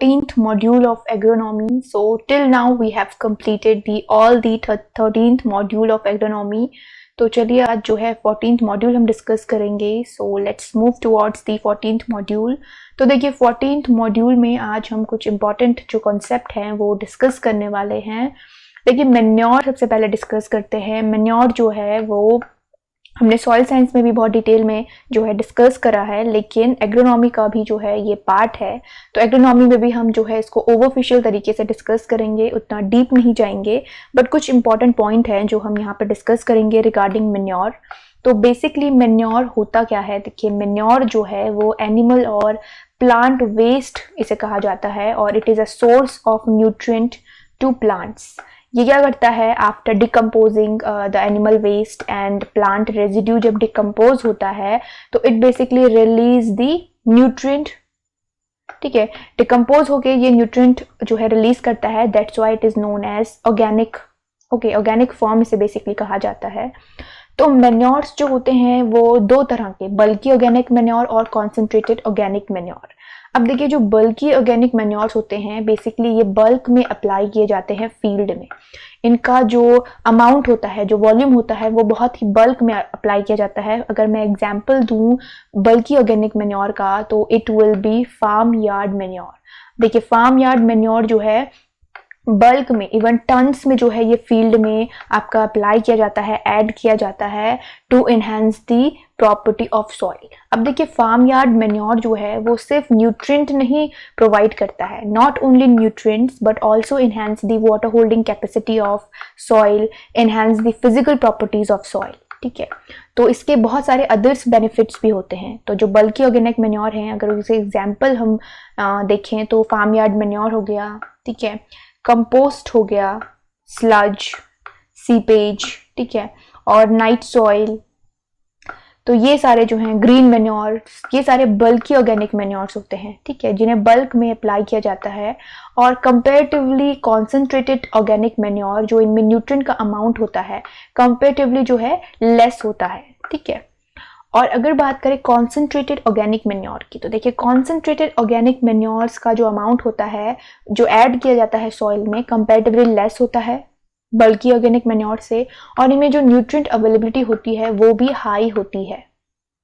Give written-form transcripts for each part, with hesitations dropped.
14th module of agronomy. So till now we have completed all the 13th module of agronomy. तो चलिए आज जो है 14th module हम डिस्कस करेंगे. So let's move towards the 14th module. तो देखिए 14th मॉड्यूल में आज हम कुछ इंपॉर्टेंट जो कॉन्सेप्ट हैं वो डिस्कस करने वाले हैं. देखिए मेन्योर सबसे पहले डिस्कस करते हैं. मेन्योर जो है वो हमने सॉइल साइंस में भी बहुत डिटेल में जो है डिस्कस करा है, लेकिन एग्रोनॉमी का भी जो है ये पार्ट है. तो एग्रोनॉमी में भी हम जो है इसको ओवरफिशियल तरीके से डिस्कस करेंगे, उतना डीप नहीं जाएंगे, बट कुछ इंपॉर्टेंट पॉइंट हैं जो हम यहाँ पे डिस्कस करेंगे रिगार्डिंग मेन्योर. तो बेसिकली मेन्योर होता क्या है. देखिए मेन्योर जो है वो एनिमल और प्लांट वेस्ट इसे कहा जाता है, और it is a source of nutrient to plants. ये क्या करता है, after decomposing the animal waste and plant residue जब डिकम्पोज होता है तो it basically release the nutrient. ठीक है, डिकम्पोज होके ये न्यूट्रिएंट जो है रिलीज करता है. That's why it is known as organic. Okay, organic form इसे बेसिकली कहा जाता है. तो मेन्योर्स जो होते हैं वो दो तरह के, बल्की ऑर्गेनिक मेन्योर और कॉन्सेंट्रेटेड ऑर्गेनिक मेन्योर. अब देखिए जो बल्की ऑर्गेनिक मेन्योर्स होते हैं बेसिकली ये बल्क में अप्लाई किए जाते हैं फील्ड में. इनका जो अमाउंट होता है, जो वॉल्यूम होता है वो बहुत ही बल्क में अप्लाई किया जाता है. अगर मैं एग्जांपल दूं बल्की ऑर्गेनिक मेन्योर का तो it will be farm yard manure. देखिए फार्म यार्ड मेन्योर जो है बल्क में, इवन टन्स में जो है ये फील्ड में आपका अप्लाई किया जाता है, ऐड किया जाता है to enhance the property of soil. अब देखिए फार्म यार्ड मेन्योर जो है वो सिर्फ न्यूट्रिएंट नहीं प्रोवाइड करता है, not only nutrients but also enhance the water holding capacity of soil, enhance the physical properties of soil. ठीक है, तो इसके बहुत सारे अदर्स बेनिफिट्स भी होते हैं. तो जो बल्की ऑर्गेनिक मेन्योर हैं, अगर उसे एग्जाम्पल हम देखें तो फार्म यार्ड मेन्योर हो गया, ठीक है, कंपोस्ट हो गया, स्लज, सीपेज, ठीक है, और नाइट सॉइल. तो ये सारे जो हैं ग्रीन मेन्योर, ये सारे बल्की ऑर्गेनिक मेन्योर्स होते हैं. ठीक है, जिन्हें बल्क में अप्लाई किया जाता है. और कंपेरेटिवली कॉन्सेंट्रेटेड ऑर्गेनिक मेन्योर जो इनमें न्यूट्रिएंट का अमाउंट होता है कंपेरेटिवली जो है लेस होता है. ठीक है, और अगर बात करें कॉन्सेंट्रेटेड ऑर्गेनिक मेन्योर की तो देखिए कॉन्सेंट्रेटेड ऑर्गेनिक मेन्योर्स का जो अमाउंट होता है जो ऐड किया जाता है सॉइल में कंपैरेटिवली लेस होता है बल्की ऑर्गेनिक मेन्योर से, और इनमें जो न्यूट्रिएंट अवेलेबिलिटी होती है वो भी हाई होती है.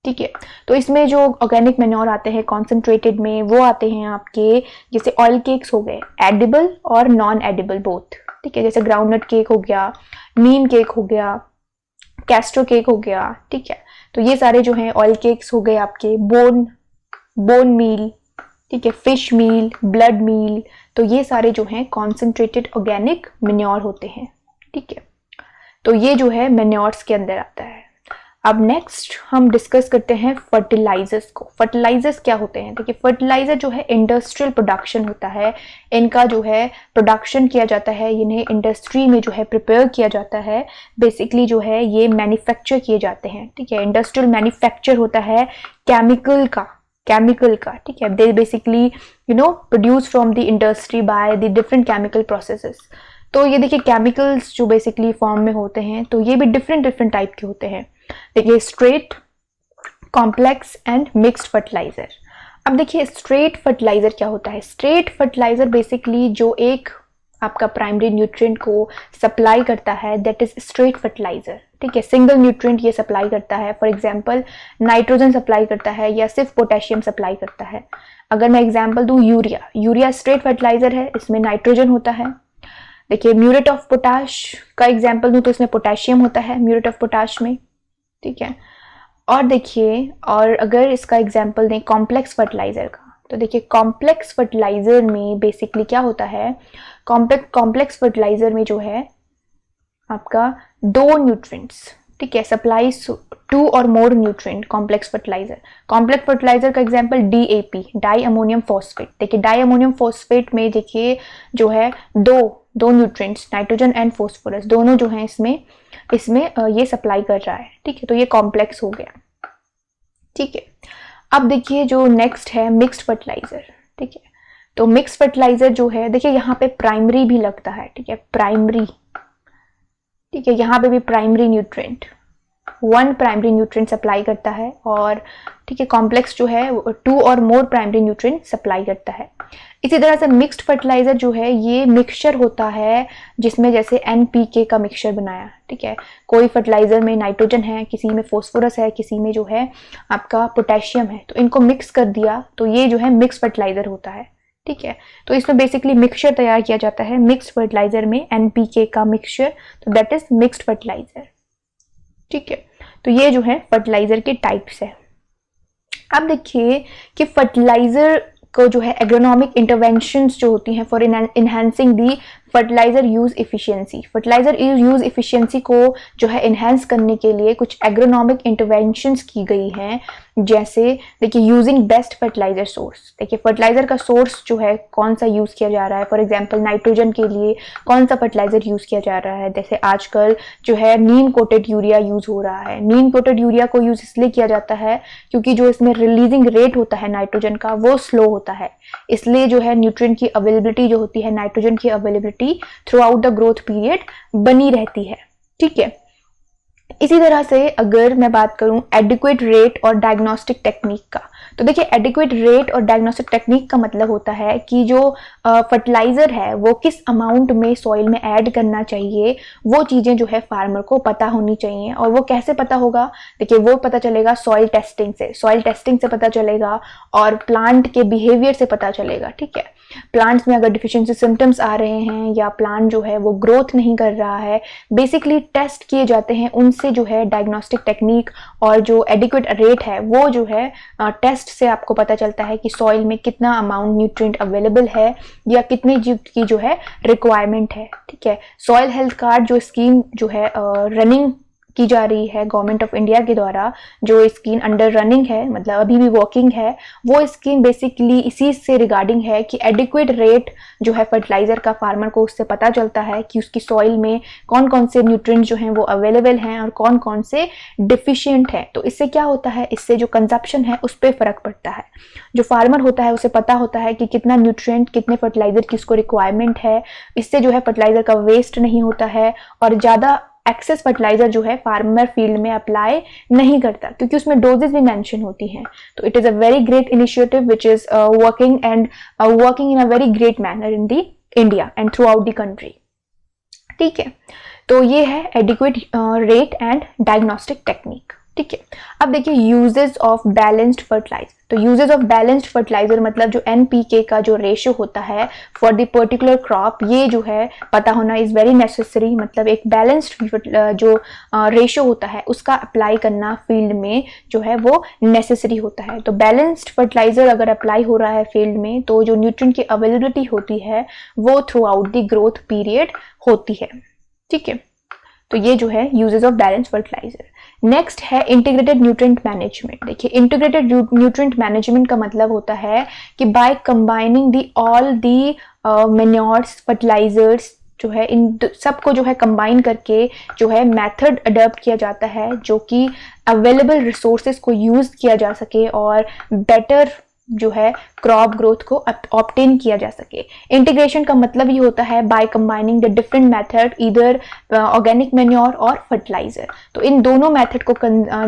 ठीक है, तो इसमें जो ऑर्गेनिक मेन्योर आते हैं कॉन्सेंट्रेटेड में वो आते हैं आपके जैसे ऑयल केक्स हो गए, एडिबल और नॉन एडिबल बोथ. ठीक है, जैसे ग्राउंडनट केक हो गया, नीम केक हो गया, कैस्ट्रो केक हो गया. ठीक है, तो ये सारे जो हैं ऑयल केक्स हो गए आपके, बोन मील, ठीक है, फिश मील, ब्लड मील. तो ये सारे जो हैं कॉन्सेंट्रेटेड ऑर्गेनिक मेन्योर होते हैं. ठीक है, तो ये जो है मेन्योर्स के अंदर आता है. अब नेक्स्ट हम डिस्कस करते हैं फर्टिलाइजर्स को. फर्टिलाइजर्स क्या होते हैं. देखिए फर्टिलाइजर जो है इंडस्ट्रियल प्रोडक्शन होता है, इनका जो है प्रोडक्शन किया जाता है, इन्हें इंडस्ट्री में जो है प्रिपेयर किया जाता है. बेसिकली जो है ये मैन्युफैक्चर किए जाते हैं. ठीक है, इंडस्ट्रियल मैन्युफैक्चर होता है केमिकल का. ठीक है, they basically produce from the industry by the different chemical processes. तो ये देखिए केमिकल्स जो बेसिकली फॉर्म में होते हैं तो ये भी डिफरेंट टाइप के होते हैं. देखिए straight, complex and mixed fertilizer. अब देखिए स्ट्रेट फर्टिलाइजर क्या होता है. स्ट्रेट फर्टिलाइजर बेसिकली जो एक आपका प्राइमरी न्यूट्रिएंट को सप्लाई करता है दैट इज स्ट्रेट फर्टिलाइजर. ठीक है, सिंगल न्यूट्रिएंट ये सप्लाई करता है. फॉर एग्जांपल नाइट्रोजन सप्लाई करता है या सिर्फ पोटेशियम सप्लाई करता है. अगर मैं एग्जांपल दूं यूरिया स्ट्रेट फर्टिलाइजर है, इसमें नाइट्रोजन होता है. देखिए म्यूरेट ऑफ पोटाश का एग्जांपल दूं तो इसमें पोटेशियम होता है म्यूरेट ऑफ पोटाश में. ठीक है, और देखिए और अगर इसका एग्जांपल दें कॉम्प्लेक्स फर्टिलाइजर का तो देखिए कॉम्प्लेक्स फर्टिलाइजर में बेसिकली क्या होता है. कॉम्प्लेक्स फर्टिलाइजर में जो है आपका दो न्यूट्रिएंट्स, ठीक है, supplies to or more nutrient. Complex fertiliser का example DAP, di ammonium phosphate. देखिए डाई अमोनियम फॉस्फेट में देखिए जो है दो न्यूट्रिएंट्स नाइट्रोजन एंड फॉस्फोरस दोनों जो हैं इसमें ये सप्लाई कर रहा है. ठीक है, तो ये कॉम्प्लेक्स हो गया. ठीक है, अब देखिए जो नेक्स्ट है मिक्स्ड फर्टिलाइजर. ठीक है, तो मिक्स्ड फर्टिलाइजर जो है देखिए यहाँ पे प्राइमरी भी लगता है. ठीक है, प्राइमरी. ठीक है, यहाँ पे भी primary nutrient, one primary nutrient supply करता है. और ठीक है, कॉम्प्लेक्स जो है 2 or more primary nutrient supply करता है. इसी तरह से मिक्स्ड फर्टिलाइजर जो है ये मिक्सचर होता है जिसमें जैसे NPK का मिक्सचर बनाया, ठीक है, कोई फर्टिलाइजर में नाइट्रोजन है, किसी में फोस्फोरस है, किसी में जो है आपका पोटेशियम है, तो इनको मिक्स कर दिया तो ये जो है मिक्स फर्टिलाइजर होता है, ठीक है। तो इसमें बेसिकली मिक्सचर तैयार किया जाता है मिक्स्ड फर्टिलाइजर में NPK का मिक्सचर, तो दैट इज मिक्स्ड फर्टिलाइजर, ठीक है। तो ये जो है फर्टिलाइजर के टाइप्स है। अब देखिए कि फर्टिलाइजर को जो है एग्रोनॉमिक इंटरवेंशंस जो होती हैं for enhancing the fertilizer use efficiency, fertilizer use efficiency को जो है इनहेंस करने के लिए कुछ एग्रोनॉमिक इंटरवेंशंस की गई हैं। जैसे देखिए यूजिंग बेस्ट फर्टिलाइजर सोर्स, देखिए फर्टिलाइजर का सोर्स जो है कौन सा यूज किया जा रहा है, फॉर एग्जांपल नाइट्रोजन के लिए कौन सा फर्टिलाइजर यूज किया जा रहा है, जैसे आजकल जो है नीम कोटेड यूरिया यूज हो रहा है। नीम कोटेड यूरिया को यूज इसलिए किया जाता है क्योंकि जो इसमें रिलीजिंग रेट होता है नाइट्रोजन का वो स्लो होता है, इसलिए जो है न्यूट्रिएंट की अवेलेबिलिटी जो होती है, नाइट्रोजन की availability through out the growth period बनी रहती है, ठीक है। इसी तरह से अगर मैं बात करूं एडिक्वेट रेट और डायग्नोस्टिक टेक्निक का, तो देखिए एडिक्वेट रेट और डायग्नोस्टिक टेक्निक का मतलब होता है कि जो फर्टिलाइजर है वो किस अमाउंट में सॉइल में ऐड करना चाहिए, वो चीज़ें जो है फार्मर को पता होनी चाहिए। और वो कैसे पता होगा, देखिए वो पता चलेगा सॉइल टेस्टिंग से, सॉइल टेस्टिंग से पता चलेगा और प्लांट के बिहेवियर से पता चलेगा, ठीक है। प्लांट्स में अगर डिफिशिएंसी सिम्टम्स आ रहे हैं या प्लांट जो है वो ग्रोथ नहीं कर रहा है, बेसिकली टेस्ट किए जाते हैं, उनसे जो है डायग्नोस्टिक टेक्निक और जो एडिक्वेट रेट है वो जो है टेस्ट से आपको पता चलता है कि सॉइल में कितना अमाउंट न्यूट्रिएंट अवेलेबल है या कितने जीव की जो है रिक्वायरमेंट है, ठीक है। सॉइल हेल्थ कार्ड जो स्कीम जो है रनिंग की जा रही है गवर्नमेंट ऑफ इंडिया के द्वारा, जो स्कीम अंडर रनिंग है, मतलब अभी भी वर्किंग है, वो स्कीम बेसिकली इसी से रिगार्डिंग है कि एडिक्वेट रेट जो है फर्टिलाइजर का फार्मर को उससे पता चलता है कि उसकी सॉइल में कौन कौन से न्यूट्रिएंट्स जो हैं वो अवेलेबल हैं और कौन कौन से डिफिशिएंट हैं। तो इससे क्या होता है, इससे जो कंजप्शन है उस पर फर्क पड़ता है। जो फार्मर होता है उसे पता होता है कि कितना न्यूट्रिएंट, कितने फर्टिलाइजर की उसको रिक्वायरमेंट है, इससे जो है फर्टिलाइजर का वेस्ट नहीं होता है और ज़्यादा एक्सेस फर्टिलाइजर जो है फार्मर फील्ड में अप्लाई नहीं करता क्योंकि उसमें डोजेस भी मेंशन होती हैं। तो it is a very great initiative which is working in a very great manner in the India and through out the country, ठीक है। तो ये है adequate rate and diagnostic technique, ठीक है। अब देखिए यूजेस ऑफ बैलेंस्ड फर्टिलाइजर, तो यूजेस ऑफ बैलेंस्ड फर्टिलाइजर मतलब जो NPK का जो रेशियो होता है फॉर द पर्टिकुलर क्रॉप, ये जो है पता होना इज वेरी नेसेसरी। मतलब एक बैलेंस्ड जो रेशियो होता है उसका अप्लाई करना फील्ड में जो है वो नेसेसरी होता है। तो बैलेंस्ड फर्टिलाइजर अगर अप्लाई हो रहा है फील्ड में तो जो न्यूट्रिएंट की अवेलेबिलिटी होती है वो throughout the growth period होती है, ठीक है। तो ये जो है uses of balanced fertilizer. Next है इंटीग्रेटेड न्यूट्रिएंट मैनेजमेंट। देखिए इंटीग्रेटेड न्यूट्रिएंट मैनेजमेंट का मतलब होता है कि by combining the all the manures fertilizers जो है इन सबको जो है कंबाइन करके जो है मेथड अडॉप्ट किया जाता है जो कि अवेलेबल रिसोर्सेज को यूज किया जा सके और बेटर जो है क्रॉप ग्रोथ को ऑब्टेन किया जा सके। इंटीग्रेशन का मतलब ये होता है by combining the different method either organic manure और फर्टिलाइजर। तो इन दोनों मेथड को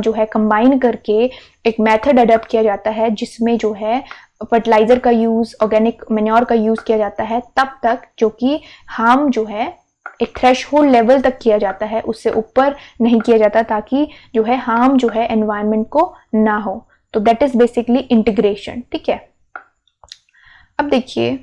जो है कंबाइन करके एक मेथड अडॉप्ट किया जाता है जिसमें जो है फर्टिलाइजर का यूज, ऑर्गेनिक मैन्योर का यूज किया जाता है तब तक जो कि हार्म जो है एक थ्रेशहोल्ड लेवल तक किया जाता है, उससे ऊपर नहीं किया जाता ताकि जो है हार्म जो है एनवायरनमेंट को ना हो। तो दैट इज बेसिकली इंटीग्रेशन, ठीक है। अब देखिए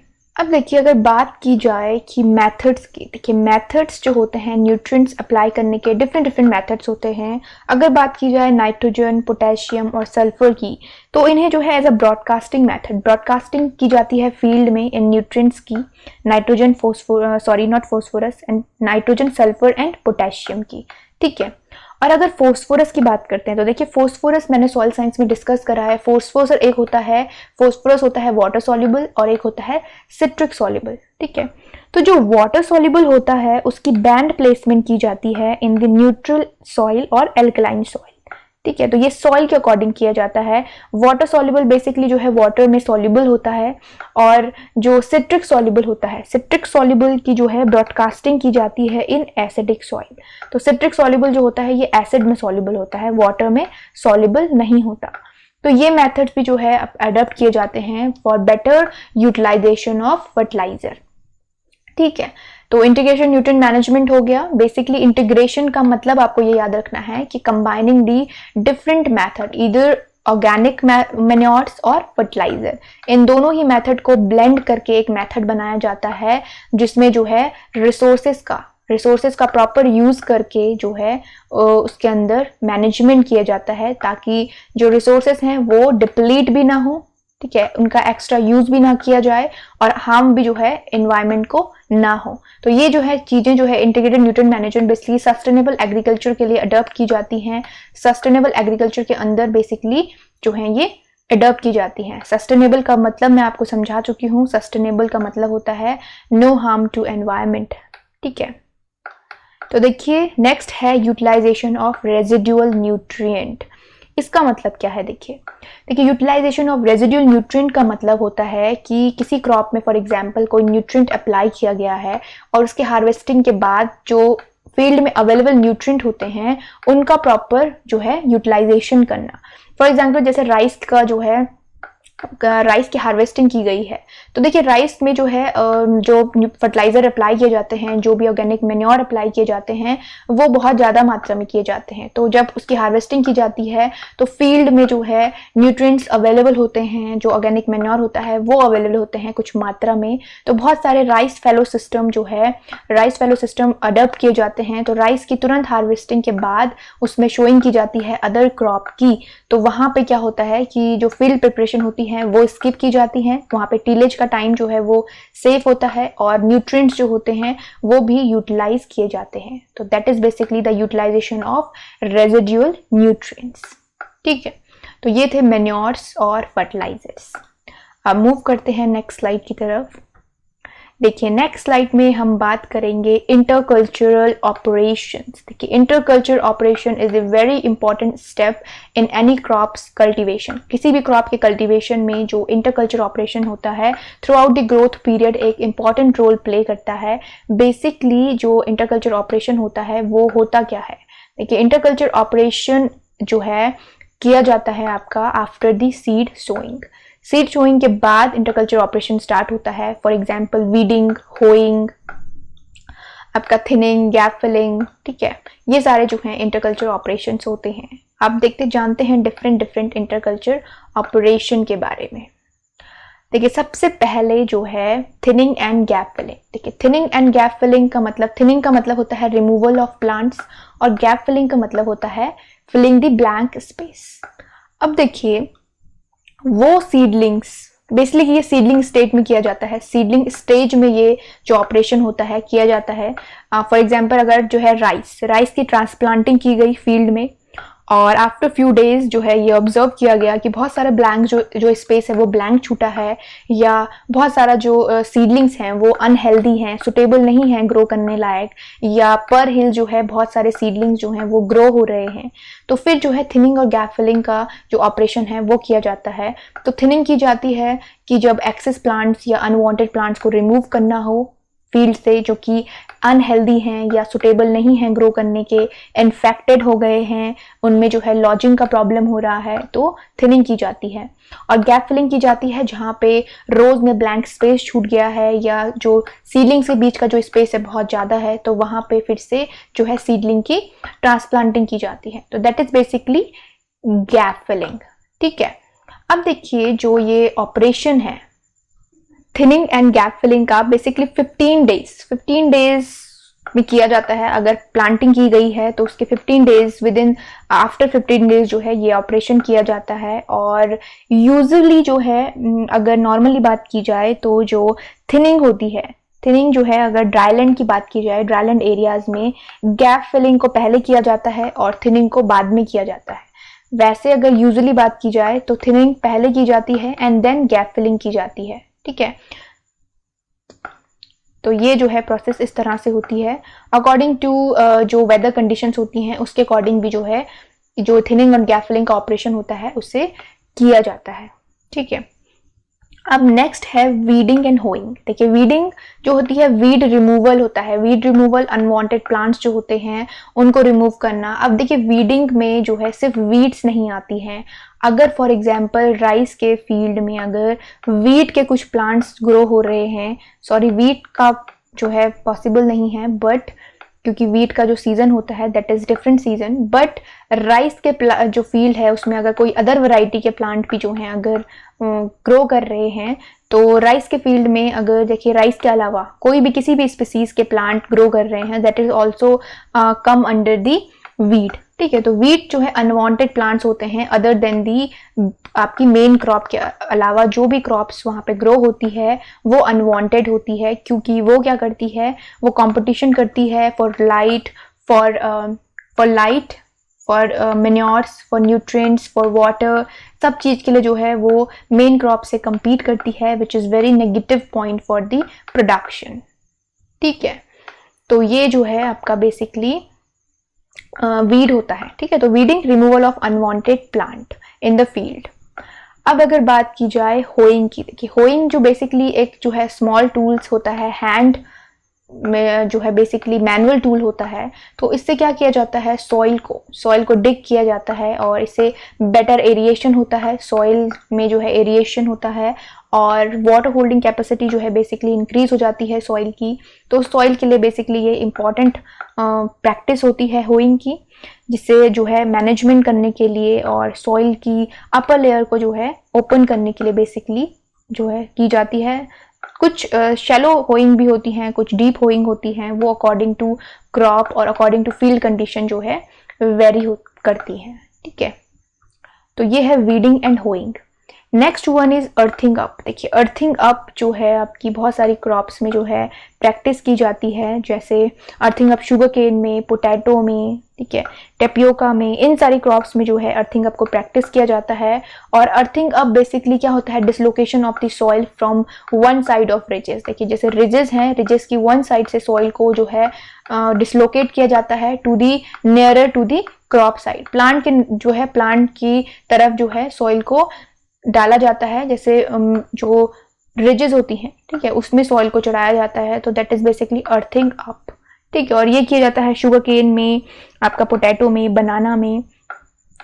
अगर बात की जाए कि मेथड्स की, देखिए मेथड्स जो होते हैं न्यूट्रिएंट्स अप्लाई करने के डिफरेंट मेथड्स होते हैं। अगर बात की जाए नाइट्रोजन, पोटेशियम और सल्फर की, तो इन्हें जो है as a broadcasting method broadcasting की जाती है फील्ड में इन न्यूट्रिएंट्स की, nitrogen phosphorus and nitrogen, sulphur and potassium की, ठीक है। और अगर फोस्फोरस की बात करते हैं तो देखिए फोस्फोरस मैंने सॉइल साइंस में डिस्कस करा है। फोस्फोरस होता है वाटर सॉल्युबल और एक होता है सिट्रिक सॉल्युबल, ठीक है। तो जो वाटर सॉल्युबल होता है उसकी बैंड प्लेसमेंट की जाती है इन द न्यूट्रल सॉइल और एल्कलाइन सॉइल, ठीक है। तो ये सॉइल के अकॉर्डिंग किया जाता है। वाटर सॉल्युबल बेसिकली जो है वाटर में सॉल्युबल होता है और जो सिट्रिक सॉल्युबल होता है, सिट्रिक सॉल्युबल की जो है ब्रॉडकास्टिंग की जाती है इन एसिडिक सॉइल। तो सिट्रिक सॉल्युबल जो होता है ये एसिड में सॉल्युबल होता है, वाटर में सॉल्युबल नहीं होता। तो ये मेथड्स भी जो है अडॉप्ट किए जाते हैं for better utilization of fertilizer. ठीक है, तो इंटीग्रेशन न्यूट्रिएंट मैनेजमेंट हो गया। बेसिकली इंटीग्रेशन का मतलब आपको ये याद रखना है कि कंबाइनिंग दी डिफरेंट मेथड, इधर ऑर्गेनिक मैन्योर्स और फर्टिलाइजर, इन दोनों ही मेथड को ब्लेंड करके एक मेथड बनाया जाता है जिसमें जो है रिसोर्सेस का प्रॉपर यूज करके जो है उसके अंदर मैनेजमेंट किया जाता है, ताकि जो रिसोर्सेस हैं वो डिप्लीट भी ना हो, ठीक है, उनका एक्स्ट्रा यूज भी ना किया जाए और हार्म भी जो है एनवायरनमेंट को ना हो। तो ये जो है चीजें जो है integrated nutrient management basically sustainable agriculture के लिए अडॉप्ट की जाती हैं। सस्टेनेबल एग्रीकल्चर के अंदर बेसिकली जो है ये अडॉप्ट की जाती हैं। सस्टेनेबल का मतलब मैं आपको समझा चुकी हूँ। सस्टेनेबल का मतलब होता है नो हार्म टू एनवायरनमेंट। ठीक है, तो देखिए नेक्स्ट है यूटिलाइजेशन ऑफ रेजिडुअल न्यूट्रिएंट। इसका मतलब क्या है? देखिए यूटिलाइजेशन ऑफ रेजिडुअल न्यूट्रिएंट का मतलब होता है कि किसी क्रॉप में फॉर एग्जांपल कोई न्यूट्रिएंट अप्लाई किया गया है और उसके हार्वेस्टिंग के बाद जो फील्ड में अवेलेबल न्यूट्रिएंट होते हैं उनका प्रॉपर जो है यूटिलाइजेशन करना। फॉर एग्जांपल जैसे राइस का जो है राइस की हार्वेस्टिंग की गई है, तो देखिए राइस में जो है जो फर्टिलाइजर अप्लाई किए जाते हैं, जो भी ऑर्गेनिक मैन्योर अप्लाई किए जाते हैं वो बहुत ज़्यादा मात्रा में किए जाते हैं। तो जब उसकी हार्वेस्टिंग की जाती है तो फील्ड में जो है न्यूट्रिएंट्स अवेलेबल होते हैं, जो ऑर्गेनिक मैन्योर होता है वो अवेलेबल होते हैं कुछ मात्रा में। तो बहुत सारे राइस फैलो सिस्टम अडॉप्ट किए जाते हैं। तो राइस की तुरंत हार्वेस्टिंग के बाद उसमें शोइंग की जाती है अदर क्रॉप की। तो वहाँ पे क्या होता है कि जो फील्ड प्रिपरेशन होती है वो स्किप की जाती है, वहाँ पे टीलेज का टाइम जो है वो सेव होता है और न्यूट्रिएंट्स जो होते हैं वो भी यूटिलाइज किए जाते हैं। तो that is basically the utilization of residual nutrients. ठीक है, तो ये थे मैन्योर्स और फर्टिलाइजर्स। अब मूव करते हैं नेक्स्ट स्लाइड की तरफ। देखिए नेक्स्ट स्लाइड में हम बात करेंगे इंटरकल्चरल ऑपरेशंस। देखिए interculture operation is a very important step in any crops cultivation. किसी भी क्रॉप के कल्टीवेशन में जो इंटरकल्चर ऑपरेशन होता है through out the growth period एक इंपॉर्टेंट रोल प्ले करता है। बेसिकली जो इंटरकल्चर ऑपरेशन होता है वो होता क्या है? देखिए इंटरकल्चर ऑपरेशन जो है किया जाता है आपका after the seed sowing. Seed sowing के बाद इंटरकल्चर ऑपरेशन स्टार्ट होता है। फॉर एग्जाम्पल वीडिंग, होइंग, आपका थिनिंग, गैप फिलिंग। ठीक है, ये सारे जो हैं इंटरकल्चर ऑपरेशंस होते हैं। आप जानते हैं डिफरेंट इंटरकल्चर ऑपरेशन के बारे में। देखिए सबसे पहले जो है थिनिंग एंड गैप फिलिंग। देखिए थिनिंग एंड गैप फिलिंग का मतलब, थिनिंग का मतलब होता है रिमूवल ऑफ प्लांट्स और गैप फिलिंग का मतलब होता है फिलिंग द ब्लैंक स्पेस। अब देखिए वो सीडलिंग्स, बेसिकली ये सीडलिंग स्टेट में किया जाता है। सीडलिंग स्टेज में ये जो ऑपरेशन होता है किया जाता है। फॉर एग्जांपल अगर जो है राइस की ट्रांसप्लांटिंग की गई फील्ड में और आफ्टर फ्यू डेज जो है ये ऑब्जर्व किया गया कि बहुत सारा ब्लैंक जो स्पेस है वो ब्लैंक छूटा है, या बहुत सारा जो सीडलिंग्स हैं वो अनहेल्दी हैं, सुटेबल नहीं है ग्रो करने लायक, या पर हिल जो है बहुत सारे सीडलिंग्स जो हैं वो ग्रो हो रहे हैं, तो फिर जो है थिनिंग और गैप फिलिंग का जो ऑपरेशन है वो किया जाता है। तो थिनिंग की जाती है कि जब एक्सेस प्लांट्स या अनवांटेड प्लांट्स को रिमूव करना हो फील्ड से, जो कि अनहेल्दी हैं या सुटेबल नहीं हैं ग्रो करने के, इन्फेक्टेड हो गए हैं, उनमें जो है लॉजिंग का प्रॉब्लम हो रहा है, तो थिनिंग की जाती है। और गैप फिलिंग की जाती है जहाँ पे रोज में ब्लैंक स्पेस छूट गया है या जो सीडलिंग से बीच का जो स्पेस है बहुत ज़्यादा है, तो वहाँ पे फिर से जो है सीडलिंग की ट्रांसप्लांटिंग की जाती है। तो that is basically gap filling. ठीक है, अब देखिए जो ये ऑपरेशन है थिनिंग एंड गैप फिलिंग का बेसिकली 15 डेज में किया जाता है। अगर प्लांटिंग की गई है तो उसके 15 डेज विदिन आफ्टर 15 डेज जो है ये ऑपरेशन किया जाता है। और यूजुअली जो है अगर नॉर्मली बात की जाए तो जो थिनिंग होती है, थिनिंग जो है अगर ड्राईलैंड की बात की जाए, ड्राईलैंड एरियाज में गैप फिलिंग को पहले किया जाता है और थिनिंग को बाद में किया जाता है। वैसे अगर यूजुअली बात की जाए तो थिनिंग पहले की जाती है एंड देन गैप फिलिंग की जाती है। ठीक है, तो ये जो है प्रोसेस इस तरह से होती है। अकॉर्डिंग टू जो वेदर कंडीशंस होती हैं उसके अकॉर्डिंग भी जो है जो थिनिंग और गैप फिलिंग का ऑपरेशन होता है उससे किया जाता है। ठीक है, अब नेक्स्ट है वीडिंग एंड होइंग। देखिए वीडिंग जो होती है, वीड रिमूवल होता है, वीड रिमूवल, अनवांटेड प्लांट्स जो होते हैं उनको रिमूव करना। अब देखिए वीडिंग में जो है सिर्फ वीड्स नहीं आती हैं। अगर फॉर एग्जांपल राइस के फील्ड में अगर वीट के कुछ प्लांट्स ग्रो हो रहे हैं, सॉरी वीट का जो है पॉसिबल नहीं है, बट क्योंकि वीट का जो सीजन होता है that is different season, but rice के जो फील्ड है उसमें अगर कोई अदर वैरायटी के प्लांट भी जो हैं अगर ग्रो कर रहे हैं, तो राइस के फील्ड में अगर देखिए राइस के अलावा कोई भी किसी भी स्पीसीज के प्लांट ग्रो कर रहे हैं, that is also come under the wheat. ठीक है, तो वीट जो है अनवांटेड प्लांट्स होते हैं अदर देन दी आपकी मेन क्रॉप के अलावा जो भी क्रॉप्स वहां पे ग्रो होती है वो अनवांटेड होती है, क्योंकि वो क्या करती है, वो कंपटीशन करती है for light, for manures, for nutrients, for water, सब चीज के लिए जो है वो मेन क्रॉप से compete करती है, which is very negative point for the production. ठीक है, तो ये जो है आपका बेसिकली वीड होता है। ठीक है, तो weeding, removal of unwanted plant in the field. अब अगर बात की जाए होइंग की, देखिए होइंग जो बेसिकली एक जो है स्मॉल टूल्स होता है, हैंड में जो है बेसिकली मैनुअल टूल होता है, तो इससे क्या किया जाता है, सॉइल को डिग किया जाता है और इससे बेटर एरिएशन होता है, सॉइल में जो है एरिएशन होता है और वाटर होल्डिंग कैपेसिटी जो है बेसिकली इंक्रीज हो जाती है सॉइल की। तो सॉइल के लिए बेसिकली ये इंपॉर्टेंट प्रैक्टिस होती है होइंग की, जिससे जो है मैनेजमेंट करने के लिए और सॉइल की अपर लेयर को जो है ओपन करने के लिए बेसिकली जो है की जाती है। कुछ शैलो होइंग भी होती हैं, कुछ डीप होइंग होती हैं, वो अकॉर्डिंग टू क्रॉप और अकॉर्डिंग टू फील्ड कंडीशन जो है वेरी करती हैं। ठीक है, तो ये है weeding and hoeing. Next one is earthing up. देखिए अर्थिंग अप जो है आपकी बहुत सारी क्रॉप्स में जो है प्रैक्टिस की जाती है, जैसे अर्थिंग अप शुगर केन में, पोटैटो में, ठीक है, टेपियोका में, इन सारी क्रॉप्स में जो है अर्थिंग अप को प्रैक्टिस किया जाता है। और अर्थिंग अप बेसिकली क्या होता है, dislocation of the soil from one side of ridges. देखिए जैसे रिजेस हैं, रिजेस की वन साइड से सॉइल को जो है डिसलोकेट किया जाता है to the nearer to the crop side. Plant के जो है प्लांट की तरफ जो है सॉइल को डाला जाता है, जैसे जो रिजेस होती हैं, ठीक है, उसमें सॉइल को चढ़ाया जाता है, तो that is basically earthing up. ठीक है, और ये किया जाता है शुगर केन में, आपका पोटैटो में, बनाना में,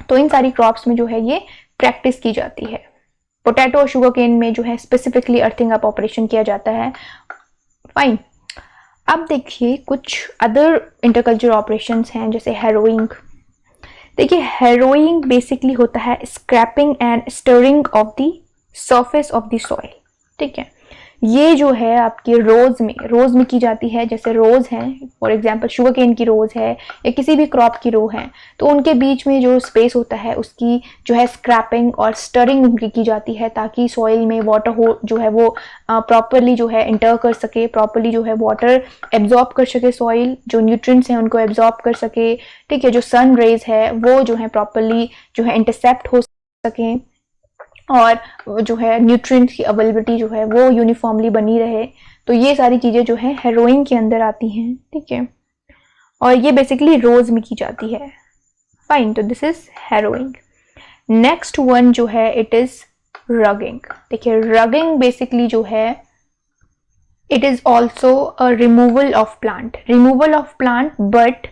तो इन सारी क्रॉप्स में जो है ये प्रैक्टिस की जाती है। पोटैटो और शुगर केन में जो है स्पेसिफिकली अर्थिंग अप ऑपरेशन किया जाता है। फाइन, अब देखिए कुछ अदर इंटरकल्चर ऑपरेशंस हैं, जैसे हैरोइंग। देखिए हैरोइंग बेसिकली होता है scraping and stirring of the surface of the soil. ठीक है, ये जो है आपके रोज में की जाती है। जैसे रोज है, फॉर एग्जांपल शुगर केन की रोज है या किसी भी क्रॉप की रो है, तो उनके बीच में जो स्पेस होता है उसकी जो है स्क्रैपिंग और स्टरिंग उनकी की जाती है, ताकि सॉइल में वाटर हो जो है वो प्रॉपरली जो है इंटर कर सके, प्रॉपरली जो है वाटर एब्जॉर्ब कर सके, सॉइल जो न्यूट्रिएंट्स हैं उनको एब्जॉर्ब कर सके। ठीक है, जो सन रेज है वो जो है प्रॉपरली जो है इंटरसेप्ट हो सके और जो है न्यूट्रिएंट्स की अवेलेबिलिटी जो है वो यूनिफॉर्मली बनी रहे। तो ये सारी चीज़ें जो है हैरोइंग के अंदर आती हैं। ठीक है, और ये बेसिकली रोज में की जाती है। फाइन, तो this is harrowing. Next one जो है इट इज रगिंग। देखिए रगिंग बेसिकली जो है it is also a removal of plant, but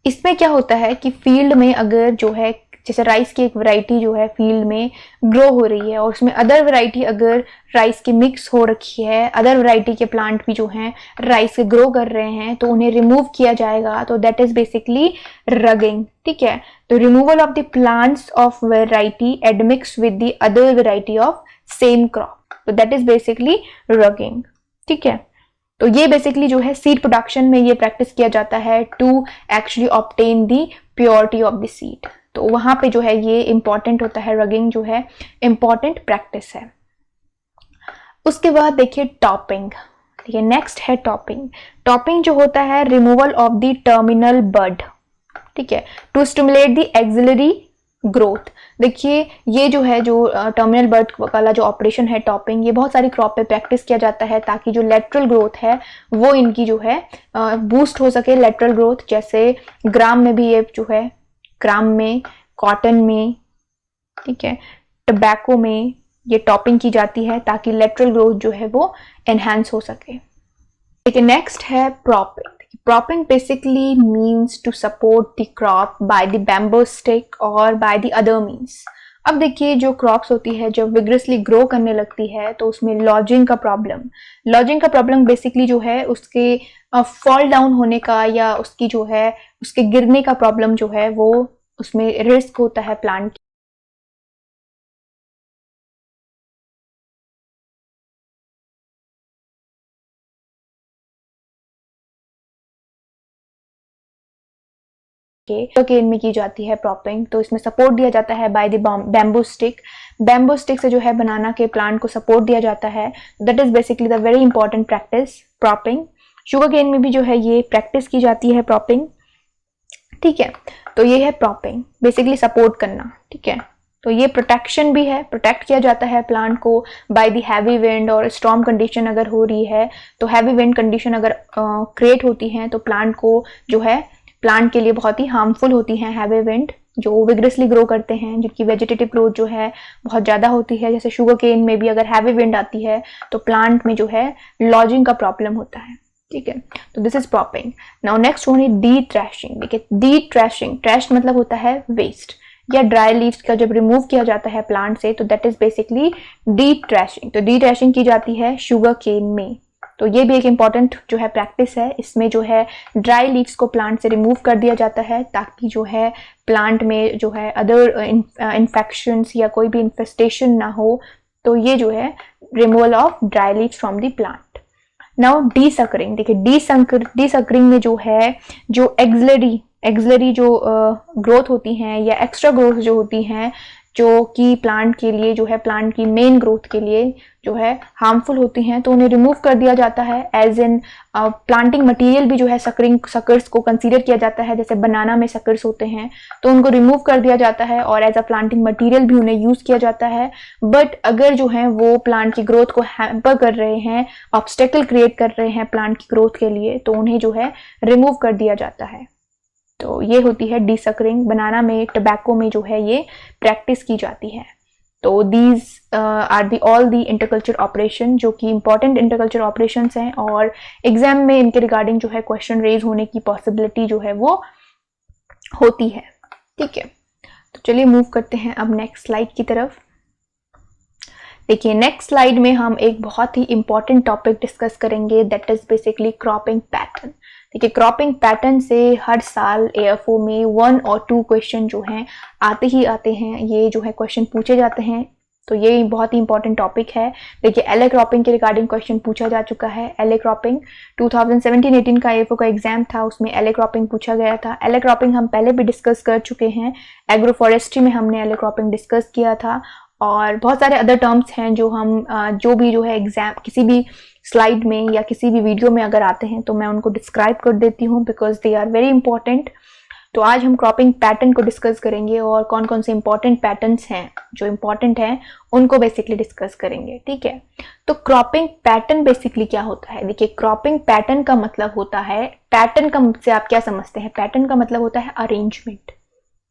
इसमें क्या होता है कि फील्ड में अगर जो है जैसे राइस की एक वैरायटी जो है फील्ड में ग्रो हो रही है और उसमें अदर वैरायटी अगर राइस की मिक्स हो रखी है, अदर वैरायटी के प्लांट भी जो हैं राइस के ग्रो कर रहे हैं, तो उन्हें रिमूव किया जाएगा, तो दैट इज बेसिकली रगिंग। ठीक है, तो removal of the plants of variety admix with the other variety of same crop, तो दैट इज बेसिकली रगिंग। ठीक है, तो ये बेसिकली जो है सीड प्रोडक्शन में ये प्रैक्टिस किया जाता है to actually obtain the purity of the seed. तो वहां पे जो है ये इंपॉर्टेंट होता है, रगिंग जो है इंपॉर्टेंट प्रैक्टिस है। उसके बाद देखिए टॉपिंग। ठीक है, नेक्स्ट है टॉपिंग जो होता है removal of the terminal bud. ठीक है, to stimulate the axillary growth. देखिए ये जो है जो टर्मिनल बर्ड वाला जो ऑपरेशन है टॉपिंग, ये बहुत सारी क्रॉप पे प्रैक्टिस किया जाता है ताकि जो लेटरल ग्रोथ है वो इनकी जो है बूस्ट हो सके, लेटरल ग्रोथ। जैसे ग्राम में भी ये जो है, ग्राम में, कॉटन में, ठीक है, टबैको में, ये टॉपिंग की जाती है ताकि लेटरल ग्रोथ जो है वो एनहांस हो सके। देखिए नेक्स्ट है propping. Propping basically means to support the crop by the bamboo stick और बाय द अदर मीन्स। अब देखिए जो क्रॉप्स होती है जब विग्रसली ग्रो करने लगती है तो उसमें लॉजिंग का प्रॉब्लम बेसिकली जो है उसके फॉल डाउन होने का या उसकी जो है उसके गिरने का प्रॉब्लम जो है वो उसमें रिस्क होता है प्लांट के केन में की जाती है प्रॉपिंग। तो इसमें सपोर्ट दिया जाता है बाय द बैम्बू स्टिक से जो है बनाना के प्लांट को सपोर्ट दिया जाता है। That is basically the very important practice propping. Sugarcane में भी जो है ये प्रैक्टिस की जाती है प्रॉपिंग, ठीक है। तो ये है प्रॉपिंग, बेसिकली सपोर्ट करना, ठीक है। तो ये प्रोटेक्शन भी है, प्रोटेक्ट किया जाता है प्लांट को बाय द हैवी विंड और स्टॉर्म कंडीशन अगर हो रही है तो हैवी विंड कंडीशन अगर क्रिएट होती है तो प्लांट को जो है प्लांट के लिए बहुत ही हार्मफुल होती हैं हैवी विंड जो विग्रसली ग्रो करते हैं, जिनकी वेजिटेटिव ग्रोथ जो है बहुत ज़्यादा होती है। जैसे शुगर केन में भी अगर हैवी विंड आती है तो प्लांट में जो है लॉजिंग का प्रॉब्लम होता है, ठीक है। तो this is propping. Now next one है डी ट्रैशिंग। देखिए डी ट्रैशिंग, ट्रैश मतलब होता है वेस्ट या ड्राई लीव्स का जब रिमूव किया जाता है प्लांट से तो that is basically D trashing. तो डी ट्रैशिंग की जाती है शुगर केन में। तो ये भी एक इम्पॉर्टेंट जो है प्रैक्टिस है। इसमें जो है ड्राई लीव्स को प्लांट से रिमूव कर दिया जाता है ताकि जो है प्लांट में जो है अदर इन्फेक्शंस या कोई भी इन्फेस्टेशन ना हो। तो ये जो है removal of dry leaves from the plant. Now desuckering. देखिए डीसकरिंग में जो है जो एक्सिलरी जो ग्रोथ होती हैं या एक्स्ट्रा ग्रोथ जो होती हैं जो कि प्लांट के लिए जो है प्लांट की मेन ग्रोथ के लिए जो है हार्मफुल होती हैं तो उन्हें रिमूव कर दिया जाता है। एज इन प्लांटिंग मटेरियल भी जो है सकर्स को कंसीडर किया जाता है। जैसे बनाना में सकर्स होते हैं तो उनको रिमूव कर दिया जाता है और एज अ प्लांटिंग मटेरियल भी उन्हें यूज किया जाता है। बट अगर जो है वो प्लांट की ग्रोथ को हैम्पर कर रहे हैं, ऑब्स्टेकल क्रिएट कर रहे हैं प्लांट की ग्रोथ के लिए तो उन्हें जो है रिमूव कर दिया जाता है। तो ये होती है डीसकरिंग। बनाना में, टबैको में जो है ये प्रैक्टिस की जाती है। तो these are the all the interculture operation जो कि इंपॉर्टेंट इंटरकल्चर ऑपरेशंस हैं और एग्जाम में इनके रिगार्डिंग जो है क्वेश्चन रेज होने की पॉसिबिलिटी जो है वो होती है, ठीक है। तो चलिए मूव करते हैं अब नेक्स्ट स्लाइड की तरफ। देखिए नेक्स्ट स्लाइड में हम एक बहुत ही इंपॉर्टेंट टॉपिक डिस्कस करेंगे, that is basically cropping pattern. देखिए क्रॉपिंग पैटर्न से हर साल AFO में 1 और 2 क्वेश्चन जो हैं आते ही आते हैं। ये जो है क्वेश्चन पूछे जाते हैं, तो ये बहुत ही इंपॉर्टेंट टॉपिक है। देखिए एलए क्रॉपिंग के रिगार्डिंग क्वेश्चन पूछा जा चुका है। एलए क्रॉपिंग 2017-18 का AFO का एग्जाम था, उसमें एलए क्रॉपिंग पूछा गया था। एलए क्रॉपिंग हम पहले भी डिस्कस कर चुके हैं, एग्रो फॉरेस्ट्री में हमने एलए क्रॉपिंग डिस्कस किया था। और बहुत सारे अदर टर्म्स हैं जो हम जो भी जो है एग्जाम किसी भी स्लाइड में या किसी भी वीडियो में अगर आते हैं तो मैं उनको डिस्क्राइब कर देती हूँ because they are very important. तो आज हम क्रॉपिंग पैटर्न को डिस्कस करेंगे और कौन कौन से इंपॉर्टेंट पैटर्न्स हैं जो इंपॉर्टेंट हैं उनको बेसिकली डिस्कस करेंगे, ठीक है। तो क्रॉपिंग पैटर्न बेसिकली क्या होता है? देखिए क्रॉपिंग पैटर्न का मतलब होता है, पैटर्न का से आप क्या समझते हैं? पैटर्न का मतलब होता है अरेंजमेंट,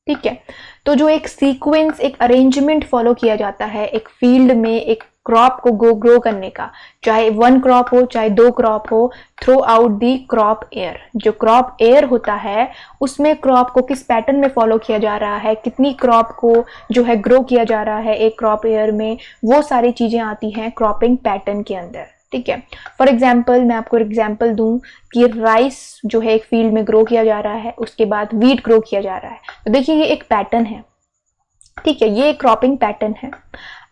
ठीक है। तो जो एक सीक्वेंस, एक अरेंजमेंट फॉलो किया जाता है एक फील्ड में एक क्रॉप को ग्रो करने का, चाहे 1 क्रॉप हो चाहे 2 क्रॉप हो, through out the crop air. जो क्रॉप एयर होता है उसमें क्रॉप को किस पैटर्न में फॉलो किया जा रहा है, कितनी क्रॉप को जो है ग्रो किया जा रहा है एक क्रॉप एयर में, वो सारी चीजें आती हैं क्रॉपिंग पैटर्न के अंदर, ठीक है। फॉर एग्जाम्पल मैं आपको एग्जाम्पल दूं कि राइस जो है एक फील्ड में ग्रो किया जा रहा है, उसके बाद वीट ग्रो किया जा रहा है। तो देखिए ये एक पैटर्न है, ठीक है, ये एक क्रॉपिंग पैटर्न है।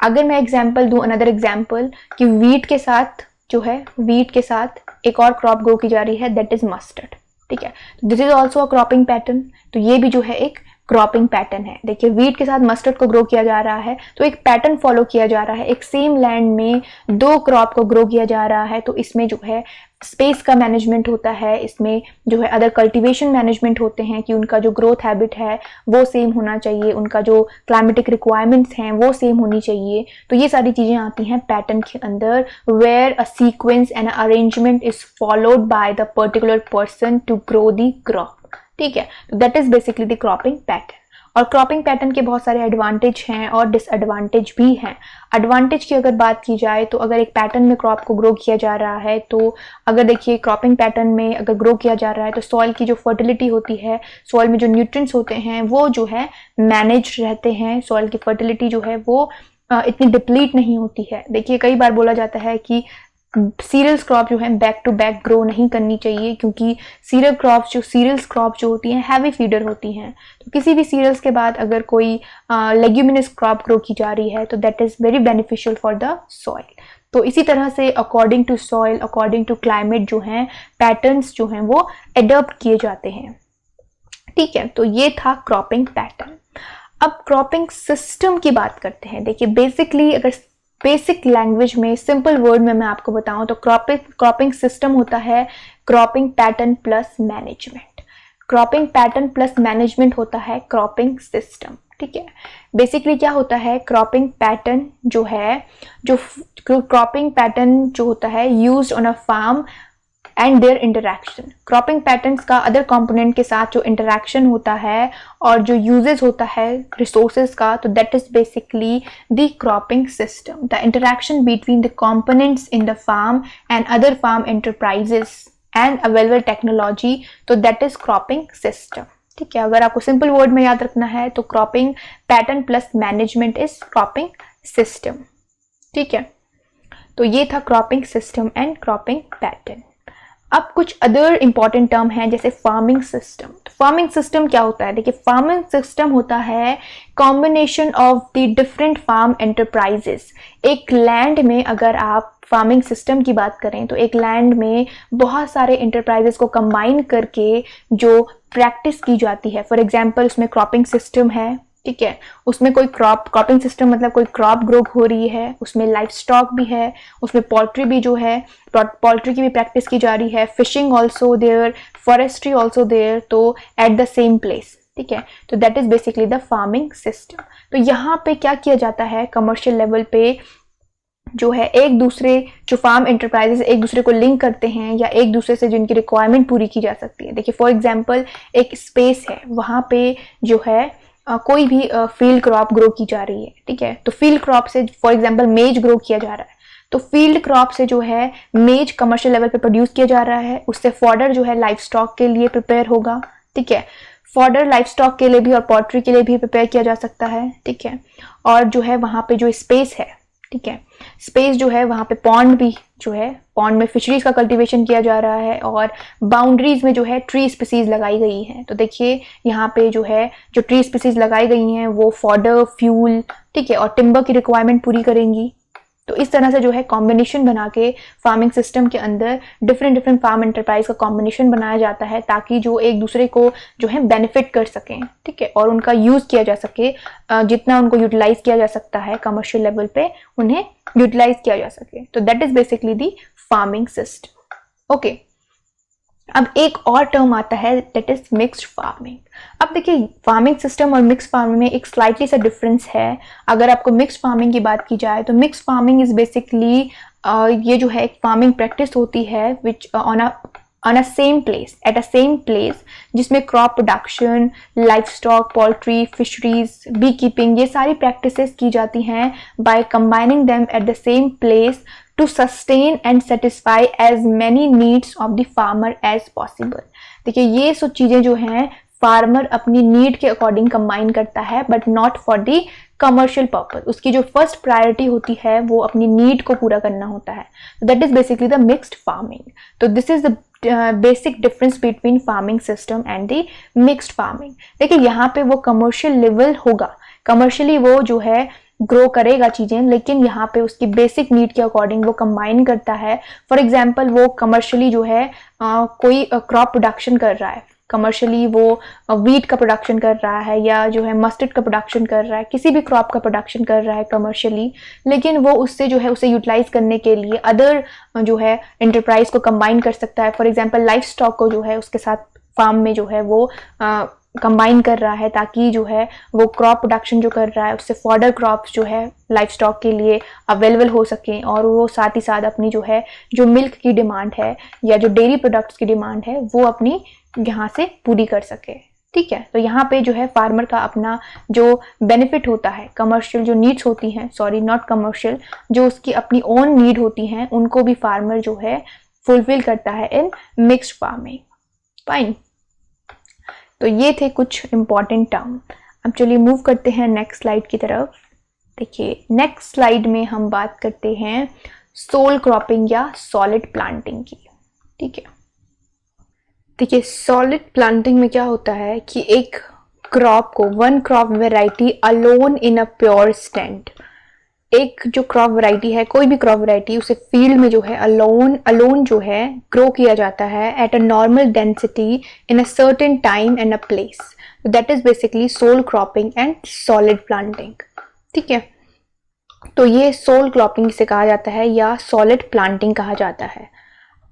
अगर मैं एग्जाम्पल दूं, अनदर एग्जाम्पल कि वीट के साथ जो है वीट के साथ एक और क्रॉप ग्रो की जा रही है, दैट इज मस्टर्ड, ठीक है। This is also a cropping pattern. तो ये भी जो है एक क्रॉपिंग पैटर्न है। देखिए वीट के साथ मस्टर्ड को ग्रो किया जा रहा है तो एक पैटर्न फॉलो किया जा रहा है। एक सेम लैंड में 2 क्रॉप को ग्रो किया जा रहा है तो इसमें जो है स्पेस का मैनेजमेंट होता है, इसमें जो है अदर कल्टीवेशन मैनेजमेंट होते हैं कि उनका जो ग्रोथ हैबिट है वो सेम होना चाहिए, उनका जो क्लाइमेटिक रिक्वायरमेंट्स हैं वो सेम होनी चाहिए। तो ये सारी चीजें आती हैं पैटर्न के अंदर, where a sequence and arrangement is followed by the particular person to grow the crop, ठीक है। That is basically the cropping pattern. और क्रॉपिंग पैटर्न के बहुत सारे एडवांटेज हैं और डिसएडवांटेज भी हैं। एडवांटेज की अगर बात की जाए तो अगर एक पैटर्न में क्रॉप को ग्रो किया जा रहा है, तो अगर देखिए क्रॉपिंग पैटर्न में अगर ग्रो किया जा रहा है तो सॉइल की जो फर्टिलिटी होती है, सॉइल में जो न्यूट्रिएंट्स होते हैं वो जो है मैनेज रहते हैं, सॉइल की फर्टिलिटी जो है वो इतनी डिप्लीट नहीं होती है। देखिए कई बार बोला जाता है कि सीरियल्स क्रॉप जो है बैक टू बैक ग्रो नहीं करनी चाहिए, क्योंकि सीरियल्स क्रॉप जो होती हैं हैवी फीडर होती हैं। तो किसी भी सीरियल्स के बाद अगर कोई लेग्यूमिनस क्रॉप ग्रो की जा रही है तो that is very beneficial for the soil. तो इसी तरह से according to soil, according to climate जो हैं पैटर्न्स जो हैं वो एडॉप्ट किए जाते हैं। ठीक है, तो ये था क्रॉपिंग पैटर्न। अब क्रॉपिंग सिस्टम की बात करते हैं। देखिए बेसिकली अगर बेसिक लैंग्वेज में, सिंपल वर्ड में मैं आपको बताऊं तो क्रॉपिंग सिस्टम होता है cropping pattern plus management. Cropping pattern plus management होता है क्रॉपिंग सिस्टम। ठीक है, बेसिकली क्या होता है, क्रॉपिंग पैटर्न जो है, जो क्रॉपिंग पैटर्न जो होता है used on a farm and their interaction. Cropping patterns का अदर कंपोनेंट के साथ जो इंटरैक्शन होता है और जो यूजेस होता है रिसोर्सेज का, तो that is basically the cropping system. The interaction between the components in the farm and other farm enterprises and available technology, तो दैट इज क्रॉपिंग सिस्टम। ठीक है, अगर आपको सिंपल वर्ड में याद रखना है तो cropping pattern plus management is cropping system. ठीक है, तो ये था cropping system and cropping pattern. अब कुछ अदर इंपॉर्टेंट टर्म हैं जैसे फार्मिंग सिस्टम। तो फार्मिंग सिस्टम क्या होता है, देखिए फार्मिंग सिस्टम होता है combination of the different farm enterprises. एक लैंड में अगर आप फार्मिंग सिस्टम की बात करें तो एक लैंड में बहुत सारे एंटरप्राइजेस को कंबाइन करके जो प्रैक्टिस की जाती है, फॉर एग्जांपल उसमें क्रॉपिंग सिस्टम है। ठीक है, उसमें कोई क्रॉपिंग सिस्टम मतलब कोई क्रॉप ग्रो हो रही है, उसमें लाइफ स्टॉक भी है, उसमें पोल्ट्री भी जो है पोल्ट्री की भी प्रैक्टिस की जा रही है, fishing also there, forestry also there, तो एट द सेम प्लेस। ठीक है, तो that is basically the farming system. तो यहाँ पे क्या किया जाता है, कमर्शियल लेवल पे जो है एक दूसरे जो फार्म एंटरप्राइजेस एक दूसरे को लिंक करते हैं या एक दूसरे से जिनकी रिक्वायरमेंट पूरी की जा सकती है। देखिए फॉर एग्जांपल एक स्पेस है, वहाँ पे जो है कोई भी फील्ड क्रॉप ग्रो की जा रही है। ठीक है, तो फील्ड क्रॉप से फॉर एग्जांपल मेज ग्रो किया जा रहा है, तो फील्ड क्रॉप से जो है मेज कमर्शियल लेवल पे प्रोड्यूस किया जा रहा है, उससे फॉडर जो है लाइफ स्टॉक के लिए प्रिपेयर होगा। ठीक है, फॉडर लाइफ स्टॉक के लिए भी और पोल्ट्री के लिए भी प्रिपेयर किया जा सकता है। ठीक है, और जो है वहाँ पे जो स्पेस है, ठीक है, स्पेस जो है वहाँ पे पॉन्ड भी जो है, पॉन्ड में फिशरीज का कल्टीवेशन किया जा रहा है और बाउंड्रीज में जो है ट्री स्पीसीज लगाई गई हैं। तो देखिए यहाँ पे जो है जो ट्री स्पीसीज लगाई गई हैं वो फॉडर, फ्यूल, ठीक है, और टिम्बर की रिक्वायरमेंट पूरी करेंगी। तो इस तरह से जो है कॉम्बिनेशन बना के फार्मिंग सिस्टम के अंदर डिफरेंट फार्म एंटरप्राइज का कॉम्बिनेशन बनाया जाता है ताकि जो एक दूसरे को जो है बेनिफिट कर सकें। ठीक है, और उनका यूज किया जा सके, जितना उनको यूटिलाइज किया जा सकता है कमर्शियल लेवल पे उन्हें यूटिलाइज किया जा सके। तो that is basically the farming system. Okay, अब एक और टर्म आता है दैट इज मिक्स्ड फार्मिंग। अब देखिए फार्मिंग सिस्टम और मिक्स फार्मिंग में एक स्लाइटली सा डिफरेंस है। अगर आपको मिक्स फार्मिंग की बात की जाए तो मिक्स फार्मिंग इज बेसिकली ये जो है एक फार्मिंग प्रैक्टिस होती है which on a same place, at a same place, जिसमें crop production, livestock, poultry, fisheries, beekeeping, ये सारी प्रैक्टिसेस की जाती हैं by combining them at the same place to sustain and satisfy as many needs of the farmer as possible। देखिए ये सब चीजें जो हैं फार्मर अपनी नीड के अकॉर्डिंग कंबाइन करता है but not for the commercial purpose. उसकी जो फर्स्ट प्रायोरिटी होती है वो अपनी नीड को पूरा करना होता है। That is basically the mixed farming. तो this is the basic difference between farming system and the mixed farming. देखिए यहाँ पे वो कमर्शियल लेवल होगा, कमर्शियली वो जो है ग्रो करेगा चीजें, लेकिन यहाँ पे उसकी बेसिक नीड के अकॉर्डिंग वो कंबाइन करता है। फॉर एग्जांपल वो कमर्शियली जो है कोई क्रॉप प्रोडक्शन कर रहा है, कमर्शियली वो वीट का प्रोडक्शन कर रहा है या जो है मस्टर्ड का प्रोडक्शन कर रहा है, किसी भी क्रॉप का प्रोडक्शन कर रहा है कमर्शियली, लेकिन वो उससे जो है उसे यूटिलाइज करने के लिए अदर जो है एंटरप्राइज को कंबाइन कर सकता है। फॉर एग्जांपल लाइफ स्टॉक को जो है उसके साथ फार्म में जो है वो कंबाइन कर रहा है ताकि जो है वो क्रॉप प्रोडक्शन जो कर रहा है उससे फॉडर क्रॉप्स जो है लाइफ स्टॉक के लिए अवेलेबल हो सकें और वो साथ ही साथ अपनी जो है जो मिल्क की डिमांड है या जो डेयरी प्रोडक्ट्स की डिमांड है वो अपनी यहाँ से पूरी कर सके। ठीक है। तो यहाँ पे जो है फार्मर का अपना जो बेनिफिट होता है, कमर्शियल जो नीड्स होती हैं, सॉरी नॉट कमर्शियल, जो उसकी अपनी ओन नीड होती हैं, उनको भी फार्मर जो है फुलफिल करता है इन मिक्स्ड फार्मिंग। फाइन, तो ये थे कुछ इंपॉर्टेंट टर्म। अब चलिए मूव करते हैं नेक्स्ट स्लाइड की तरफ। देखिए नेक्स्ट स्लाइड में हम बात करते हैं सोल क्रॉपिंग या सॉलिड प्लांटिंग की। ठीक है, देखिए सॉलिड प्लांटिंग में क्या होता है कि एक क्रॉप को, one crop variety alone in a pure stand, एक जो क्रॉप वैरायटी है, कोई भी क्रॉप वैरायटी, उसे फील्ड में जो है अलोन जो है ग्रो किया जाता है at a normal density in a certain time and a place. That is basically sole cropping and solid planting. ठीक है, तो ये सोल क्रॉपिंग से कहा जाता है या सॉलिड प्लांटिंग कहा जाता है।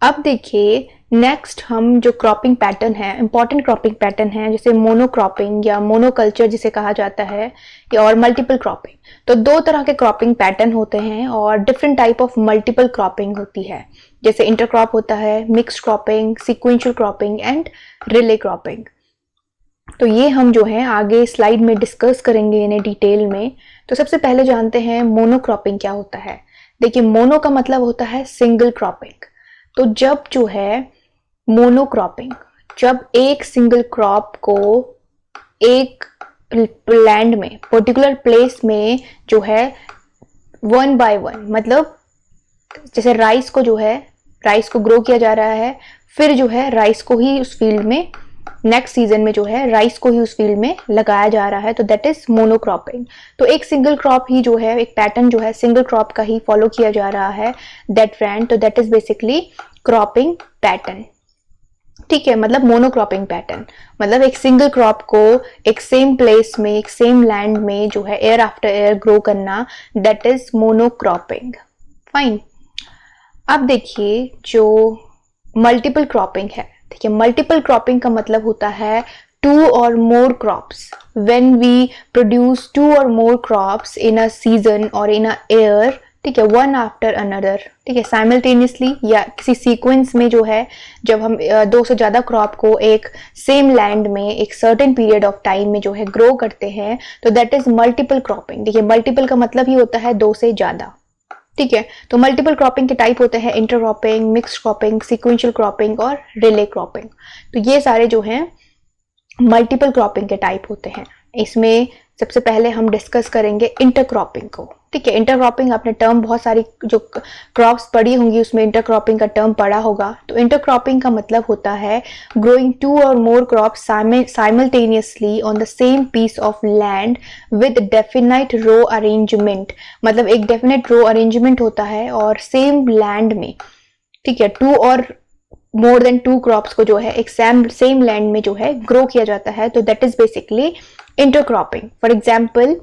अब देखिए नेक्स्ट हम जो क्रॉपिंग पैटर्न है, इंपॉर्टेंट क्रॉपिंग पैटर्न है, जैसे मोनोक्रॉपिंग या मोनोकल्चर जिसे कहा जाता है, और मल्टीपल क्रॉपिंग। तो दो तरह के क्रॉपिंग पैटर्न होते हैं और different type of multiple cropping होती है, जैसे इंटरक्रॉप होता है, mixed cropping, sequential cropping and relay cropping. तो ये हम जो है आगे स्लाइड में डिस्कस करेंगे इन्हें डिटेल में। तो सबसे पहले जानते हैं मोनोक्रॉपिंग क्या होता है। देखिए मोनो का मतलब होता है सिंगल क्रॉपिंग। तो जब जो है मोनोक्रॉपिंग, जब एक सिंगल क्रॉप को एक लैंड में, पर्टिकुलर प्लेस में जो है वन बाय वन, मतलब जैसे राइस को जो है, राइस को ग्रो किया जा रहा है, फिर जो है राइस को ही उस फील्ड में नेक्स्ट सीजन में जो है राइस को ही उस फील्ड में लगाया जा रहा है, तो दैट इज मोनोक्रॉपिंग। तो एक सिंगल क्रॉप ही जो है, एक पैटर्न जो है सिंगल क्रॉप का ही फॉलो किया जा रहा है, दैट फ्रेंड, तो that is basically cropping pattern. ठीक है, मतलब मोनोक्रॉपिंग पैटर्न मतलब एक सिंगल क्रॉप को एक सेम प्लेस में, एक सेम लैंड में जो है ईयर आफ्टर ईयर ग्रो करना, दैट इज मोनोक्रॉपिंग। फाइन, अब देखिए जो मल्टीपल क्रॉपिंग है। देखिए मल्टीपल क्रॉपिंग का मतलब होता है two or more crops, when we produce two or more crops in a season और इन अ ईयर। ठीक है, वन आफ्टर अनदर, ठीक है, साइमल्टेनियसली या किसी सीक्वेंस में जो है, जब हम दो से ज्यादा क्रॉप को एक सेम लैंड में एक सर्टेन पीरियड ऑफ टाइम में जो है ग्रो करते हैं, तो दैट इज मल्टीपल क्रॉपिंग। देखिए मल्टीपल का मतलब ही होता है दो से ज्यादा। ठीक है, तो मल्टीपल क्रॉपिंग के टाइप होते हैं intercropping, mixed cropping, sequential cropping और रिले क्रॉपिंग। तो ये सारे जो हैं मल्टीपल क्रॉपिंग के टाइप होते हैं। इसमें सबसे पहले हम डिस्कस करेंगे इंटरक्रॉपिंग को। ठीक है, इंटरक्रॉपिंग आपने टर्म बहुत सारी जो क्रॉप्स पढ़ी होंगी उसमें इंटरक्रॉपिंग का टर्म पढ़ा होगा। तो इंटरक्रॉपिंग का मतलब होता है growing two or more crops simultaneously on the same piece of land with definite row arrangement. मतलब एक डेफिनेट रो अरेंजमेंट होता है और सेम लैंड में, ठीक है, two or more then to crops को जो है एक सेम लैंड में जो है ग्रो किया जाता है, तो that is basically intercropping. For example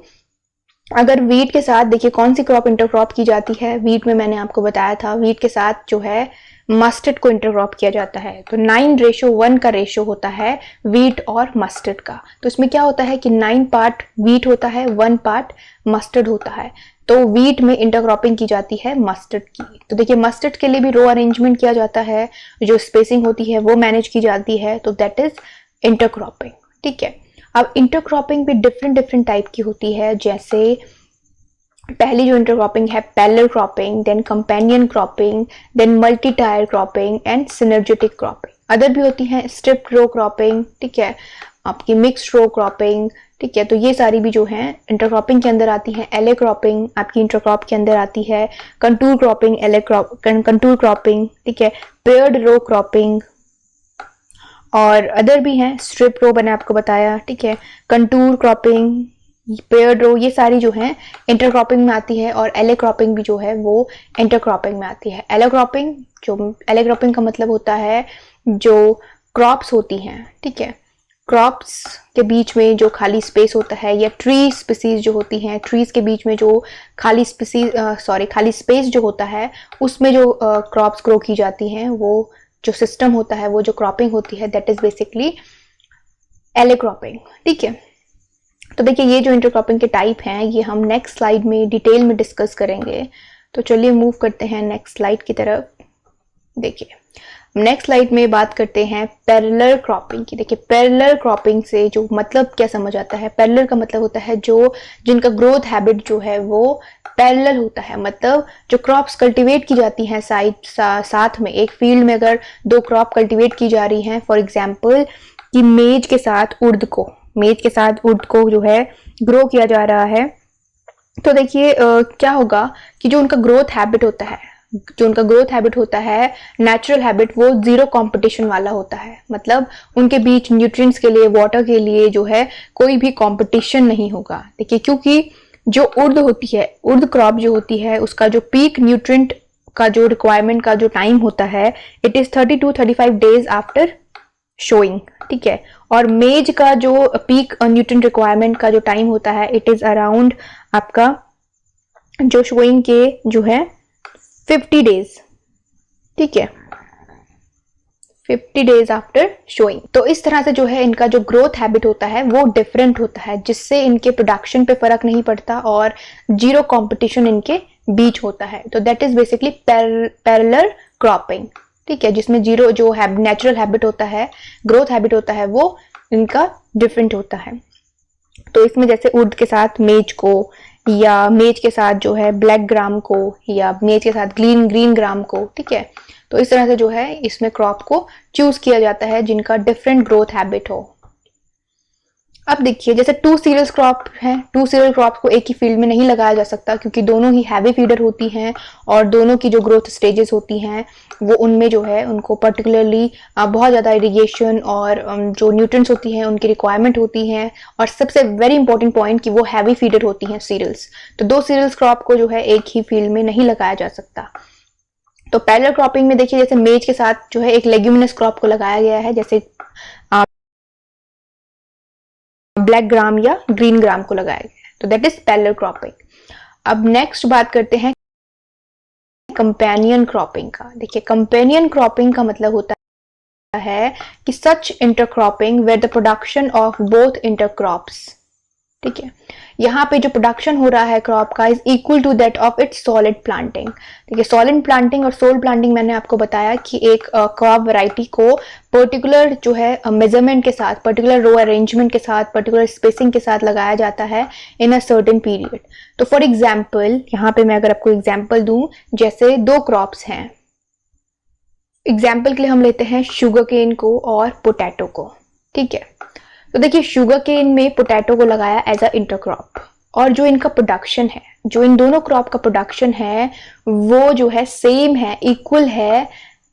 अगर वीट के साथ, देखिए कौन सी क्रॉप इंटरक्रॉप की जाती है, वीट में मैंने आपको बताया था, वीट के साथ जो है मस्टर्ड को इंटरक्रॉप किया जाता है। तो 9:1 का रेशो होता है वीट और मस्टर्ड का। तो इसमें क्या होता है कि 9 पार्ट वीट होता है, 1 पार्ट मस्टर्ड होता है। तो वीट में इंटरक्रॉपिंग की जाती है मस्टर्ड की। तो देखिए मस्टर्ड के लिए भी रो अरेंजमेंट किया जाता है, जो स्पेसिंग होती है वो मैनेज की जाती है, तो दैट इज इंटरक्रॉपिंग। ठीक है, अब इंटरक्रॉपिंग भी डिफरेंट टाइप की होती है। जैसे पहली जो इंटरक्रॉपिंग है parallel cropping, then companion cropping, then multi tier cropping and synergetic cropping. Other भी होती है स्ट्रिप रो क्रॉपिंग, ठीक है, आपकी मिक्स्ड रो क्रॉपिंग। ठीक है, तो ये सारी भी जो है इंटरक्रॉपिंग के अंदर आती है। एले क्रॉपिंग आपकी इंटरक्रॉप के अंदर आती है, कंटूर क्रॉपिंग, कंटूर क्रॉपिंग, ठीक है, पेयर्ड रो क्रॉपिंग, और अदर भी हैं, स्ट्रिप रो मैंने आपको बताया, ठीक है, कंटूर क्रॉपिंग, पेयर्ड रो, ये सारी जो है इंटरक्रॉपिंग में आती है। और एले क्रॉपिंग भी जो है वो इंटरक्रॉपिंग में आती है। एले क्रॉपिंग का मतलब होता है जो क्रॉप्स होती हैं, ठीक है, क्रॉप्स के बीच में जो खाली स्पेस होता है, या ट्री स्पीसीज जो होती हैं, ट्रीज के बीच में जो खाली स्पेस जो होता है, उसमें जो क्रॉप्स ग्रो की जाती हैं, वो जो सिस्टम होता है, वो जो क्रॉपिंग होती है, दैट इज बेसिकली एले क्रॉपिंग। ठीक है, तो देखिए ये जो इंटरक्रॉपिंग के टाइप हैं ये हम नेक्स्ट स्लाइड में डिटेल में डिस्कस करेंगे। तो चलिए मूव करते हैं नेक्स्ट स्लाइड की तरफ। देखिए नेक्स्ट स्लाइड में बात करते हैं पैरेलल क्रॉपिंग की। देखिए पैरेलल क्रॉपिंग से जो मतलब क्या समझ आता है, पैरेलल का मतलब होता है जो जिनका ग्रोथ हैबिट जो है वो पैरेलल होता है, मतलब जो क्रॉप्स कल्टीवेट की जाती हैं साथ में एक फील्ड में अगर दो क्रॉप कल्टीवेट की जा रही हैं, फॉर एग्जांपल कि मेज के साथ उर्द को जो है ग्रो किया जा रहा है, तो देखिए क्या होगा कि जो उनका ग्रोथ हैबिट होता है नेचुरल हैबिट, वो जीरो कंपटीशन वाला होता है। मतलब उनके बीच न्यूट्रिएंट्स के लिए, वाटर के लिए जो है कोई भी कंपटीशन नहीं होगा। देखिए क्योंकि जो उर्द क्रॉप जो होती है उसका जो पीक न्यूट्रिएंट का जो रिक्वायरमेंट का जो टाइम होता है it is 30 to 35 days after showing, ठीक है। और मेज का जो पीक न्यूट्रिएंट रिक्वायरमेंट का जो टाइम होता है इट इज अराउंड आपका जो शोइंग के जो है 50 डेज, ठीक है, 50 डेज आफ्टर शोइंग। तो इस तरह से जो है इनका जो ग्रोथ हैबिट होता है वो डिफरेंट होता है, जिससे इनके प्रोडक्शन पे फर्क नहीं पड़ता और जीरो कंपटीशन इनके बीच होता है। तो that is basically parallel cropping, ठीक है, जिसमें जीरो जो नेचुरल हैबिट होता है, ग्रोथ हैबिट होता है, वो इनका डिफरेंट होता है। तो इसमें जैसे उर्द के साथ मेज को, या मेज के साथ जो है ब्लैक ग्राम को, या मेज के साथ ग्रीन ग्राम को, ठीक है। तो इस तरह से जो है इसमें क्रॉप को चूज किया जाता है जिनका डिफरेंट ग्रोथ हैबिट हो। अब देखिए जैसे टू सीरियल क्रॉप है, टू सीरियल क्रॉप को एक ही फील्ड में नहीं लगाया जा सकता क्योंकि दोनों ही हैवी फीडर होती हैं और दोनों की जो ग्रोथ स्टेजेस होती हैं वो उनमें जो है उनको पर्टिकुलरली बहुत ज़्यादा इरिगेशन और जो न्यूट्रिएंट्स होती हैं उनकी रिक्वायरमेंट होती हैं, और सबसे वेरी इंपॉर्टेंट पॉइंट कि वो हैवी फीडर होती हैं सीरियल्स। तो दो सीरियल्स क्रॉप को जो है एक ही फील्ड में नहीं लगाया जा सकता। तो पैरेलल क्रॉपिंग में देखिए जैसे मेज के साथ जो है एक लेग्यूमिनस क्रॉप को लगाया गया है, जैसे ब्लैक ग्राम या ग्रीन ग्राम को लगाया गया है, तो दैट इज पैरेलल क्रॉपिंग। अब नेक्स्ट बात करते हैं कंपेनियन क्रॉपिंग का। देखिए कंपेनियन क्रॉपिंग का मतलब होता है कि such intercropping where the production of both intercrops, ठीक है, यहाँ पे जो प्रोडक्शन हो रहा है क्रॉप का is equal to that of its solid planting. देखिए सॉलिड प्लांटिंग और सोल प्लांटिंग मैंने आपको बताया कि एक क्रॉप वैरायटी को पर्टिकुलर जो है मेजरमेंट के साथ, पर्टिकुलर रो अरेंजमेंट के साथ, पर्टिकुलर स्पेसिंग के साथ लगाया जाता है इन अ सर्टेन पीरियड। तो फॉर एग्जाम्पल यहाँ पे मैं अगर आपको एग्जाम्पल दूं, जैसे दो क्रॉप्स हैं, एग्जाम्पल के लिए हम लेते हैं शुगर केन को और पोटैटो को, ठीक है। तो देखिए शुगर केन में पोटैटो को लगाया एज अ इंटरक्रॉप, और जो इनका प्रोडक्शन है, जो इन दोनों क्रॉप का प्रोडक्शन है वो जो है सेम है, इक्वल है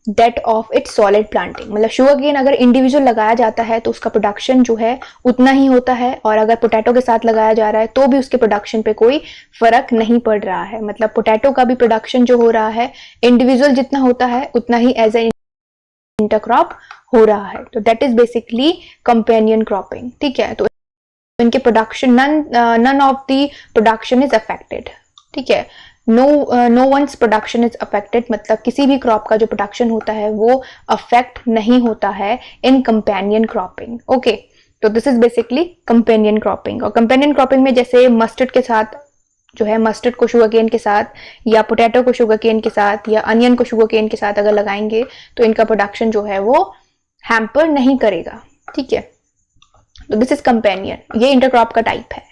that of its solid planting. मतलब शुगर केन अगर इंडिविजुअल लगाया जाता है तो उसका प्रोडक्शन जो है उतना ही होता है, और अगर पोटैटो के साथ लगाया जा रहा है तो भी उसके प्रोडक्शन पे कोई फर्क नहीं पड़ रहा है। मतलब पोटैटो का भी प्रोडक्शन जो हो रहा है इंडिविजुअल जितना होता है उतना ही एज ए इंटरक्रॉप हो रहा है। तो that is basically companion cropping, ठीक है। तो इनके production none of the production is affected, ठीक है, no one's production is affected, मतलब किसी भी क्रॉप का जो प्रोडक्शन होता है वो अफेक्ट नहीं होता है इन कंपेनियन क्रॉपिंग। ओके, तो this is basically companion cropping. और कंपेनियन क्रॉपिंग में जैसे मस्टर्ड के साथ जो है, मस्टर्ड को शुगर केन के साथ, या पोटैटो को शुगर केन के साथ, या अनियन को शुगर केन के साथ अगर लगाएंगे तो इनका प्रोडक्शन जो है वो हैम्पर नहीं करेगा, ठीक है। तो दिस इज कंपेनियन, ये इंटरक्रॉप का टाइप है।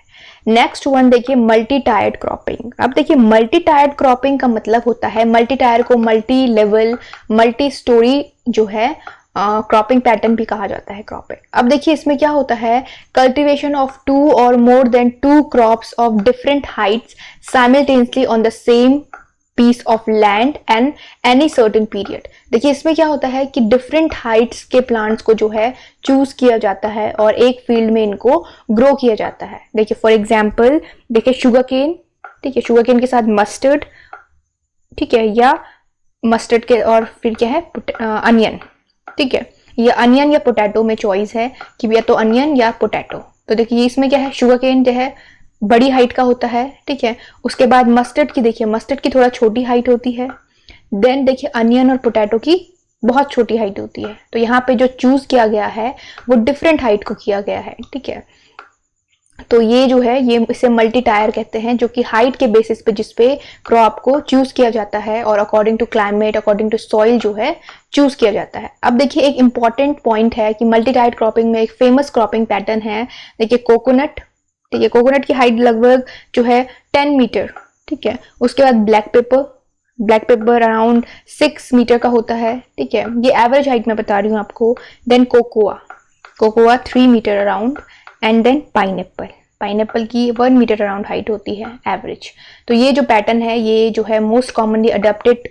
नेक्स्ट वन देखिए मल्टी टायर्ड क्रॉपिंग। अब देखिए मल्टी टायर्ड क्रॉपिंग का मतलब होता है, मल्टी टायर को मल्टी लेवल, मल्टी स्टोरी जो है क्रॉपिंग पैटर्न भी कहा जाता है क्रॉपिंग। अब देखिए इसमें क्या होता है, cultivation of 2 or more than 2 crops of different heights simultaneously on the same piece of land and any certain period. देखिए इसमें क्या होता है कि डिफरेंट हाइट्स के प्लांट्स को जो है चूज किया जाता है और एक फील्ड में इनको ग्रो किया जाता है। देखिए फॉर एग्जाम्पल देखिए शुगर केन, ठीक है, शुगर केन के साथ मस्टर्ड, ठीक है, या मस्टर्ड के और फिर क्या है अनियन, ठीक है, ये अनियन या पोटैटो में चॉइस है कि या तो अनियन या पोटैटो। तो देखिए इसमें क्या है, शुगर केन जो है बड़ी हाइट का होता है, ठीक है, उसके बाद मस्टर्ड की देखिए मस्टर्ड की थोड़ा छोटी हाइट होती है, देन देखिए अनियन और पोटैटो की बहुत छोटी हाइट होती है। तो यहाँ पे जो चूज किया गया है वो डिफरेंट हाइट को किया गया है, ठीक है। तो ये जो है ये इसे मल्टी टायर कहते हैं, जो कि हाइट के बेसिस पे जिस पे क्रॉप को चूज किया जाता है और according to climate, according to soil जो है चूज किया जाता है। अब देखिए एक इंपॉर्टेंट पॉइंट है कि मल्टी टायर्ड क्रॉपिंग में एक फेमस क्रॉपिंग पैटर्न है, देखिए कोकोनट। ठीक है, कोकोनट की हाइट लगभग जो है 10 मीटर। ठीक है, उसके बाद ब्लैक पेपर अराउंड 6 मीटर का होता है। ठीक है, ये एवरेज हाइट मैं बता रही हूँ आपको। Then cocoa 3 metre around, and then pineapple की 1 मीटर अराउंड हाइट होती है एवरेज। तो ये जो पैटर्न है ये जो है मोस्ट कॉमनली अडॉप्टेड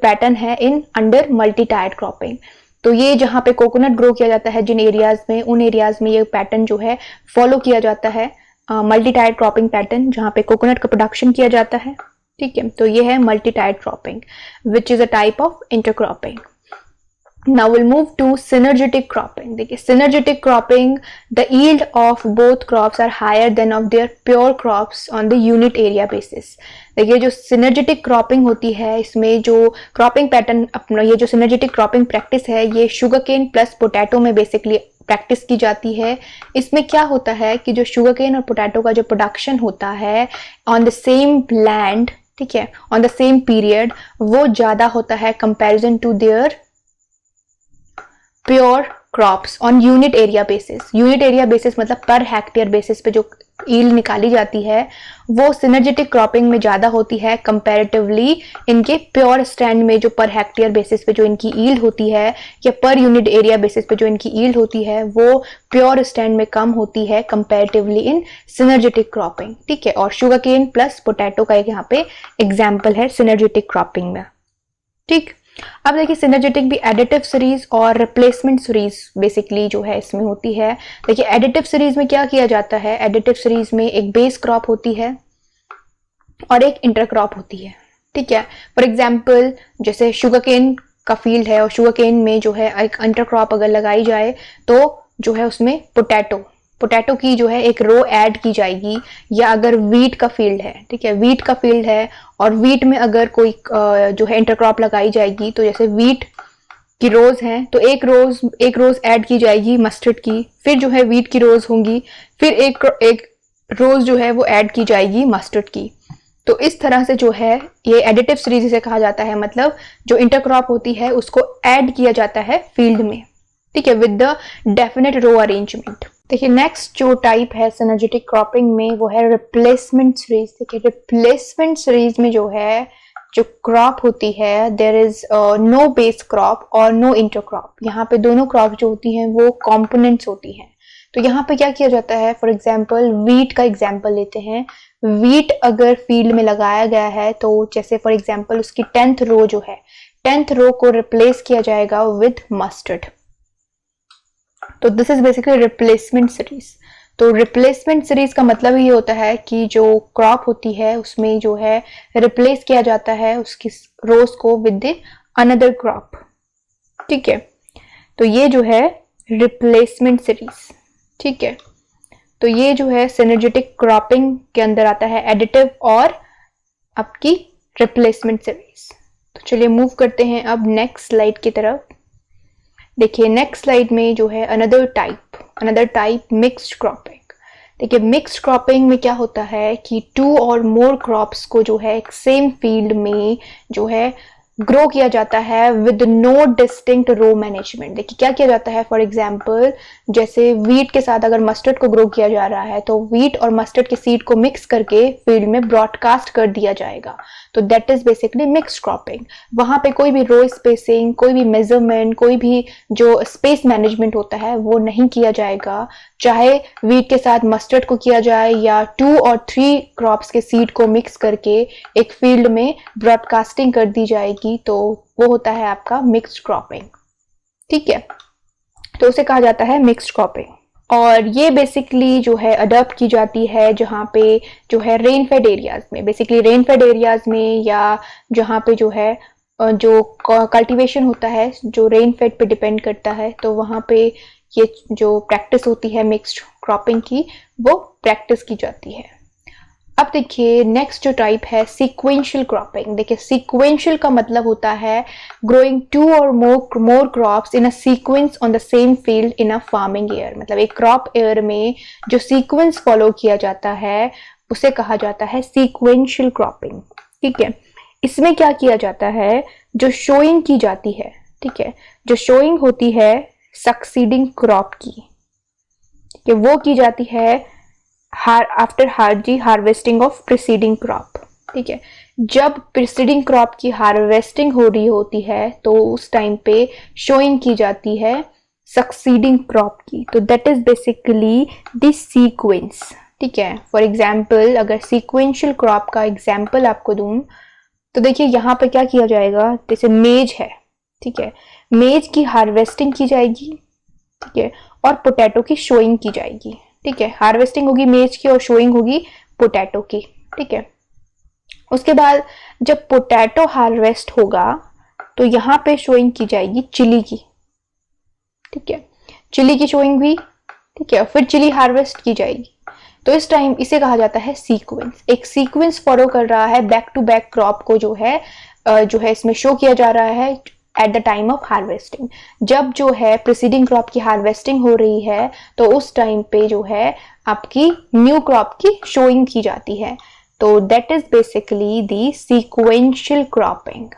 पैटर्न है in under multi tired cropping. तो ये जहाँ पे कोकोनट ग्रो किया जाता है जिन एरियाज में, उन एरियाज में ये पैटर्न जो है फॉलो किया जाता है, मल्टी टायर्ड क्रॉपिंग पैटर्न, जहाँ पे कोकोनट का प्रोडक्शन किया जाता है। ठीक है, तो ये है multi tired cropping which is a type of intercropping. Now we'll move to synergetic cropping. देखिए synergetic cropping, the yield of both crops are higher than of their pure crops on the unit area basis. देखिए जो synergetic cropping होती है, इसमें जो cropping pattern अपना, ये जो synergetic cropping practice है ये sugarcane plus potato में basically प्रैक्टिस की जाती है। इसमें क्या होता है कि जो शुगरकेन और पोटैटो का जो प्रोडक्शन होता है ऑन द सेम लैंड, ठीक है, ऑन द सेम पीरियड, वो ज्यादा होता है comparison to their pure crops on unit area basis. Unit area basis मतलब पर हेक्टेयर बेसिस पे जो ईल्ड निकाली जाती है वो सिनर्जेटिक क्रॉपिंग में ज्यादा होती है कंपैरेटिवली इनके प्योर स्टैंड में, जो पर हेक्टेयर बेसिस पे जो इनकी ईल्ड होती है या पर यूनिट एरिया बेसिस पे जो इनकी ईल्ड होती है वो प्योर स्टैंड में कम होती है कंपैरेटिवली इन सिनर्जेटिक क्रॉपिंग। ठीक है, और शुगर केन प्लस पोटैटो का एक यहाँ पे एग्जाम्पल है सिनर्जेटिक क्रॉपिंग में। ठीक, अब देखिए सिनर्जेटिक भी एडिटिव सीरीज और रिप्लेसमेंट सीरीज बेसिकली जो है इसमें होती है। देखिए एडिटिव सीरीज में क्या किया जाता है, एडिटिव सीरीज में एक बेस क्रॉप होती है और एक इंटरक्रॉप होती है। ठीक है, फॉर एग्जांपल जैसे शुगरकेन का फील्ड है और शुगरकेन में जो है एक इंटरक्रॉप अगर लगाई जाए तो जो है उसमें पोटैटो की जो है एक रो ऐड की जाएगी, या अगर वीट का फील्ड है, ठीक है, वीट का फील्ड है और वीट में अगर कोई जो है इंटरक्रॉप लगाई जाएगी, तो जैसे वीट की रोज हैं तो एक रोज ऐड की जाएगी मस्टर्ड की, फिर जो है वीट की रोज होंगी, फिर एक रोज जो है वो ऐड की जाएगी मस्टर्ड की। तो इस तरह से जो है ये एडिटिव सीरीज इसे कहा जाता है, मतलब जो इंटरक्रॉप होती है उसको ऐड किया जाता है फील्ड में। ठीक है, with the definite row arrangement. देखिए नेक्स्ट जो टाइप है सिनर्जेटिक क्रॉपिंग में वो है रिप्लेसमेंट सीरीज। देखिए रिप्लेसमेंट सीरीज में जो है जो क्रॉप होती है there is no base crop और नो इंटरक्रॉप। यहाँ पे दोनों क्रॉप जो होती हैं वो कॉम्पोनेंट्स होती हैं। तो यहाँ पे क्या किया जाता है, फॉर एग्जाम्पल वीट का एग्जाम्पल लेते हैं। वीट अगर फील्ड में लगाया गया है तो जैसे फॉर एग्जाम्पल उसकी 10th रो जो है, 10th रो को रिप्लेस किया जाएगा विद मस्टर्ड। तो this is basically replacement series. तो रिप्लेसमेंट सीरीज का मतलब ये होता है कि जो क्रॉप होती है उसमें जो है रिप्लेस किया जाता है उसकी रोज को विद अनदर क्रॉप। ठीक है, तो ये जो है रिप्लेसमेंट सीरीज। ठीक है, तो ये जो है सिनर्जेटिक क्रॉपिंग के अंदर आता है, एडिटिव और आपकी रिप्लेसमेंट सीरीज। तो चलिए मूव करते हैं अब नेक्स्ट स्लाइड की तरफ। देखिए नेक्स्ट स्लाइड में जो है अनदर टाइप मिक्स्ड क्रॉपिंग। देखिए मिक्स्ड क्रॉपिंग में क्या होता है कि 2 और मोर क्रॉप्स को जो है एक सेम फील्ड में जो है ग्रो किया जाता है with no distinct row management. देखिए क्या किया जाता है, फॉर एग्जांपल जैसे वीट के साथ अगर मस्टर्ड को ग्रो किया जा रहा है तो वीट और मस्टर्ड के सीड को मिक्स करके फील्ड में ब्रॉडकास्ट कर दिया जाएगा। तो that is basically mixed cropping. वहां पे कोई भी रो स्पेसिंग, कोई भी मेजरमेंट, कोई भी जो स्पेस मैनेजमेंट होता है वो नहीं किया जाएगा। चाहे वीट के साथ मस्टर्ड को किया जाए या 2 और 3 क्रॉप्स के सीड को मिक्स करके एक फील्ड में ब्रॉडकास्टिंग कर दी जाएगी, तो वो होता है आपका मिक्स्ड क्रॉपिंग। ठीक है, तो उसे कहा जाता है मिक्स्ड क्रॉपिंग। और ये बेसिकली जो है अडॉप्ट की जाती है जहाँ पे जो है रेनफेड एरियाज में, बेसिकली रेनफेड एरियाज में, या जहाँ पे जो है जो कल्टीवेशन होता है जो रेनफेड पे डिपेंड करता है, तो वहाँ पे ये जो प्रैक्टिस होती है मिक्स्ड क्रॉपिंग की वो प्रैक्टिस की जाती है। अब देखिए नेक्स्ट जो टाइप है सीक्वेंशियल क्रॉपिंग। देखिए सीक्वेंशियल का मतलब होता है growing 2 or more crops in a sequence on the same field in a farming year. मतलब एक क्रॉप ईयर में जो सीक्वेंस फॉलो किया जाता है उसे कहा जाता है सीक्वेंशियल क्रॉपिंग। ठीक है, इसमें क्या किया जाता है, जो शोइंग की जाती है, ठीक है, जो शोइंग होती है सक्सीडिंग क्रॉप की, कि वो की जाती है after harvesting of preceding crop. ठीक है, जब प्रीसीडिंग क्रॉप की हार्वेस्टिंग हो रही होती है तो उस टाइम पे शोइंग की जाती है सक्सीडिंग क्रॉप की। तो that is basically the sequence. ठीक है, फॉर एग्जाम्पल अगर सीक्वेंशियल क्रॉप का एग्जाम्पल आपको दूं तो देखिए यहाँ पे क्या किया जाएगा, जैसे मेज है, ठीक है, मेज की हार्वेस्टिंग की जाएगी, ठीक है, और पोटैटो की शोइंग की जाएगी। ठीक है, हार्वेस्टिंग होगी मेज की और शोइंग होगी पोटैटो की। ठीक है, उसके बाद जब पोटैटो हार्वेस्ट होगा तो यहाँ पे शोइंग की जाएगी चिली की। ठीक है, चिली की शोइंग हुई, ठीक है, फिर चिली हार्वेस्ट की जाएगी। तो इस टाइम इसे कहा जाता है सीक्वेंस। एक सीक्वेंस फॉलो कर रहा है, बैक टू बैक क्रॉप को जो है इसमें शो किया जा रहा है at the time of harvesting. जब जो है प्रीसीडिंग क्रॉप की हार्वेस्टिंग हो रही है तो उस टाइम पे जो है आपकी न्यू क्रॉप की शोइंग की जाती है। तो that is basically the sequential cropping.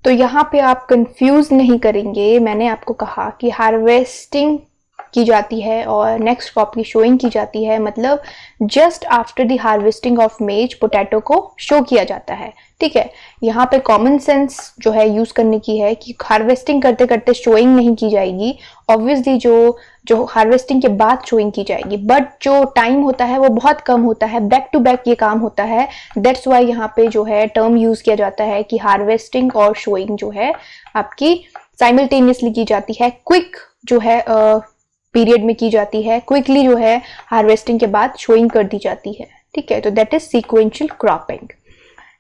तो यहाँ पे आप कंफ्यूज नहीं करेंगे, मैंने आपको कहा कि हार्वेस्टिंग की जाती है और नेक्स्ट क्रॉप की शोइंग की जाती है, मतलब just after the harvesting of मेज पोटैटो को शो किया जाता है। ठीक है, यहाँ पे कॉमन सेंस जो है यूज करने की है कि हार्वेस्टिंग करते करते शोइंग नहीं की जाएगी, ऑब्वियसली जो हार्वेस्टिंग के बाद शोइंग की जाएगी, बट जो टाइम होता है वो बहुत कम होता है, बैक टू बैक ये काम होता है। दैट्स वाई यहाँ पे जो है टर्म यूज किया जाता है कि हार्वेस्टिंग और शोइंग जो है आपकी साइमल्टेनियसली की जाती है, क्विक जो है पीरियड में की जाती है, क्विकली जो है हार्वेस्टिंग के बाद शोइंग कर दी जाती है। ठीक है, तो दैट इज सीक्वेंशियल क्रॉपिंग।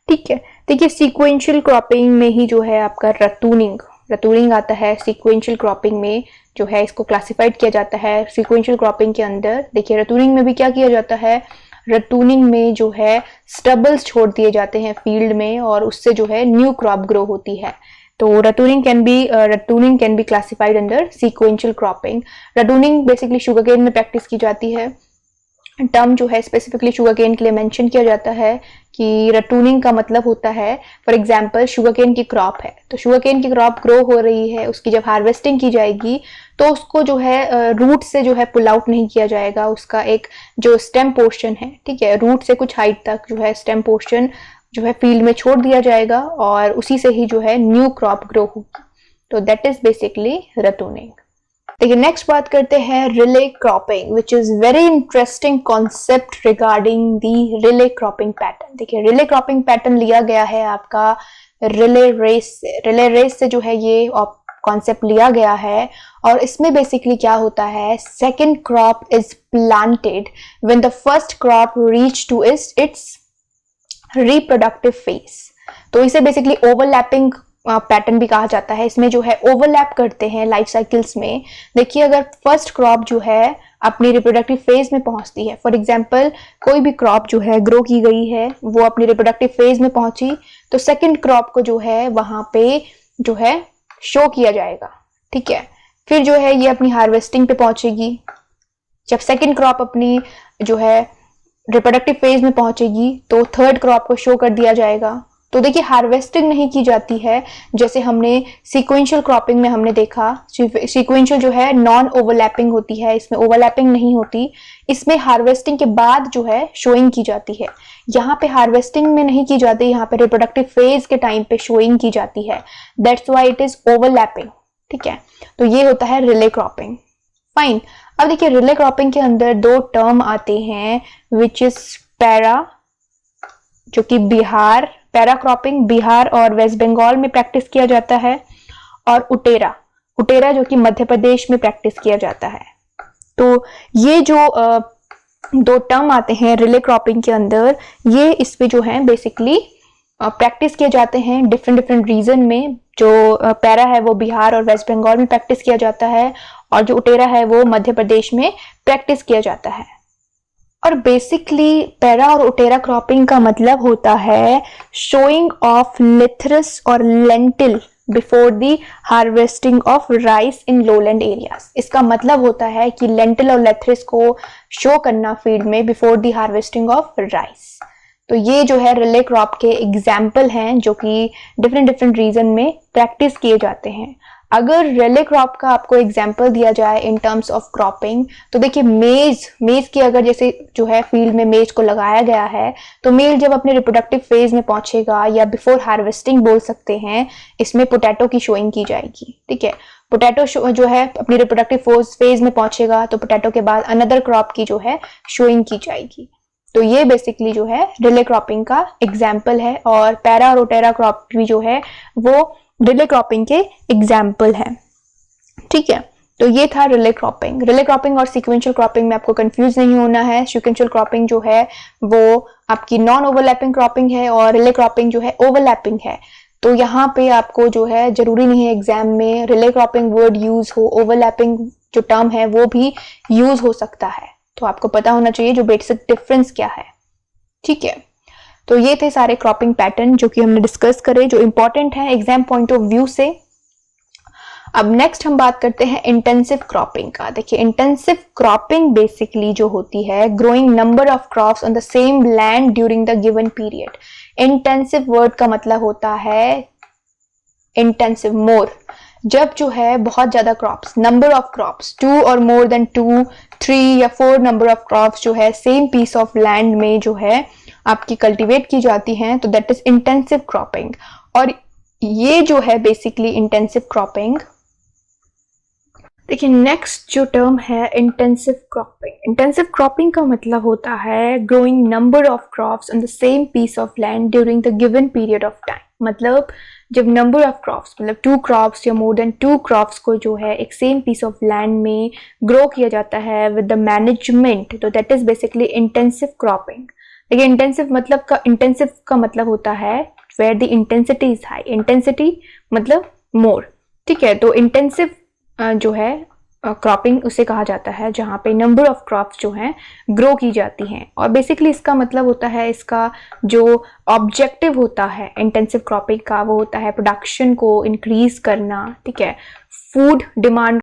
ठीक है, देखिए सीक्वेंशियल क्रॉपिंग में ही जो है आपका रतूनिंग आता है। सीक्वेंशियल क्रॉपिंग में जो है इसको क्लासिफाइड किया जाता है। सीक्वेंशियल क्रॉपिंग के अंदर देखिए रतूनिंग में भी क्या किया जाता है, रतूनिंग में जो है स्टबल्स छोड़ दिए जाते हैं फील्ड में और उससे जो है न्यू क्रॉप ग्रो होती है। तो ratooning can be classified under sequential cropping. Ratooning basically sugarcane में प्रैक्टिस की जाती है। टर्म जो है स्पेसिफिकली शुगरकेन के लिए मेंशन किया जाता है कि रटूनिंग का मतलब होता है, फॉर एग्जांपल शुगरकेन की क्रॉप है तो शुगरकेन की क्रॉप ग्रो हो रही है, उसकी जब हार्वेस्टिंग की जाएगी तो उसको जो है रूट से जो है पुल आउट नहीं किया जाएगा, उसका एक जो स्टेम पोर्शन है, ठीक है, रूट से कुछ हाइट तक जो है स्टेम पोर्शन जो है फील्ड में छोड़ दिया जाएगा और उसी से ही जो है न्यू क्रॉप ग्रो होगी। तो दैट इज बेसिकली रटूनिंग। देखिए नेक्स्ट बात करते हैं relay cropping, which is very interesting concept regarding the relay cropping pattern. देखिए रिले क्रॉपिंग पैटर्न लिया गया है आपका रिले रेस से। रिले रेस से जो है ये कॉन्सेप्ट लिया गया है और इसमें बेसिकली क्या होता है, second crop is planted when the first crop reach to its reproductive phase. तो इसे बेसिकली ओवरलैपिंग पैटर्न भी कहा जाता है। इसमें जो है ओवरलैप करते हैं लाइफ साइकिल्स में। देखिए अगर फर्स्ट क्रॉप जो है अपनी रिप्रोडक्टिव फेज में पहुंचती है, फॉर एग्जांपल कोई भी क्रॉप जो है ग्रो की गई है वो अपनी रिप्रोडक्टिव फेज में पहुंची तो सेकंड क्रॉप को जो है वहां पे जो है शो किया जाएगा। ठीक है, फिर जो है ये अपनी हार्वेस्टिंग पे पहुंचेगी। जब सेकंड क्रॉप अपनी जो है रिप्रोडक्टिव फेज में पहुंचेगी तो थर्ड क्रॉप को शो कर दिया जाएगा। तो देखिए हार्वेस्टिंग नहीं की जाती है जैसे हमने सीक्वेंशियल क्रॉपिंग में हमने देखा। सीक्वेंशियल जो है नॉन ओवरलैपिंग होती है, इसमें ओवरलैपिंग नहीं होती। इसमें हार्वेस्टिंग के बाद जो है शोइंग की जाती है। यहाँ पे हार्वेस्टिंग में नहीं की जाती, यहाँ पे रिप्रोडक्टिव फेज के टाइम पे शोइंग की जाती है। That's why it is overlapping. ठीक है, तो ये होता है रिले क्रॉपिंग। फाइन। अब देखिए रिले क्रॉपिंग के अंदर दो टर्म आते हैं विच इज पैरा, जो कि पैरा क्रॉपिंग बिहार और वेस्ट बंगाल में प्रैक्टिस किया जाता है, और उटेरा जो कि मध्य प्रदेश में प्रैक्टिस किया जाता है। तो ये जो दो टर्म आते हैं रिले क्रॉपिंग के अंदर, ये इस पे जो है बेसिकली प्रैक्टिस किए जाते हैं डिफरेंट रीजन में। जो पैरा है वो बिहार और वेस्ट बंगाल में प्रैक्टिस किया जाता है और जो उटेरा है वो मध्य प्रदेश में प्रैक्टिस किया जाता है। और बेसिकली पैरा और ओटेरा क्रॉपिंग का मतलब होता है शोइंग ऑफ लेथरस और lentil before the harvesting of rice in lowland areas. इसका मतलब होता है कि लेंटिल और लेथरस को शो करना फील्ड में before the harvesting of rice. तो ये जो है रिले क्रॉप के एग्जाम्पल हैं जो कि डिफरेंट रीजन में प्रैक्टिस किए जाते हैं। अगर रिले क्रॉप का आपको एग्जाम्पल दिया जाए इन टर्म्स ऑफ क्रॉपिंग, तो देखिए मेज की अगर जैसे जो है फील्ड में मेज को लगाया गया है, तो मेल जब अपने रिप्रोडक्टिव फेज में पहुंचेगा या बिफोर हार्वेस्टिंग बोल सकते हैं, इसमें पोटैटो की शोइंग की जाएगी। ठीक है, पोटैटो जो है अपनी रिप्रोडक्टिव फेज में पहुंचेगा तो पोटैटो के बाद अनदर क्रॉप की जो है शोइंग की जाएगी। तो ये बेसिकली जो है रिले क्रॉपिंग का एग्जाम्पल है, और पैरा और ओटेरा क्रॉप भी जो है वो रिले क्रॉपिंग के एग्जाम्पल है। ठीक है, तो ये था रिले क्रॉपिंग। रिले क्रॉपिंग और सीक्वेंशियल क्रॉपिंग में आपको कंफ्यूज नहीं होना है। सीक्वेंशियल क्रॉपिंग जो है वो आपकी नॉन ओवरलैपिंग क्रॉपिंग है और रिले क्रॉपिंग जो है ओवरलैपिंग है। तो यहाँ पे आपको जो है जरूरी नहीं है एग्जाम में रिले क्रॉपिंग वर्ड यूज हो, ओवरलैपिंग जो टर्म है वो भी यूज हो सकता है। तो आपको पता होना चाहिए जो बेसिक डिफरेंस क्या है। ठीक है, तो ये थे सारे क्रॉपिंग पैटर्न जो कि हमने डिस्कस करे, जो इंपॉर्टेंट है एग्जाम पॉइंट ऑफ व्यू से। अब नेक्स्ट हम बात करते हैं इंटेंसिव क्रॉपिंग का। देखिए, इंटेंसिव क्रॉपिंग बेसिकली जो होती है growing number of crops on the same land during the given period. Intensive word का मतलब होता है इंटेंसिव, मोर। जब जो है बहुत ज्यादा crops, number of crops 2 or more than 2, 3 या 4 नंबर ऑफ क्रॉप्स जो है सेम पीस ऑफ लैंड में जो है आपकी कल्टीवेट की जाती हैं, तो दैट इज इंटेंसिव क्रॉपिंग। और ये जो है बेसिकली इंटेंसिव क्रॉपिंग। देखिए, नेक्स्ट जो टर्म है इंटेंसिव क्रॉपिंग। इंटेंसिव क्रॉपिंग का मतलब होता है growing number of crops on the same piece of land during the given period of time. मतलब जब नंबर ऑफ क्रॉप्स मतलब 2 क्रॉप्स या मोर देन 2 क्रॉप्स को जो है एक सेम पीस ऑफ लैंड में ग्रो किया जाता है विद द मैनेजमेंट, तो that is basically intensive cropping. देखिए, इंटेंसिव का मतलब होता है where the intensity is high. Intensity मतलब मोर। ठीक है, तो इंटेंसिव जो है क्रॉपिंग उसे कहा जाता है जहां पे नंबर ऑफ क्रॉप्स जो हैं ग्रो की जाती हैं। और बेसिकली इसका मतलब होता है, इसका जो ऑब्जेक्टिव होता है इंटेंसिव क्रॉपिंग का वो होता है प्रोडक्शन को इंक्रीज करना। ठीक है, फूड डिमांड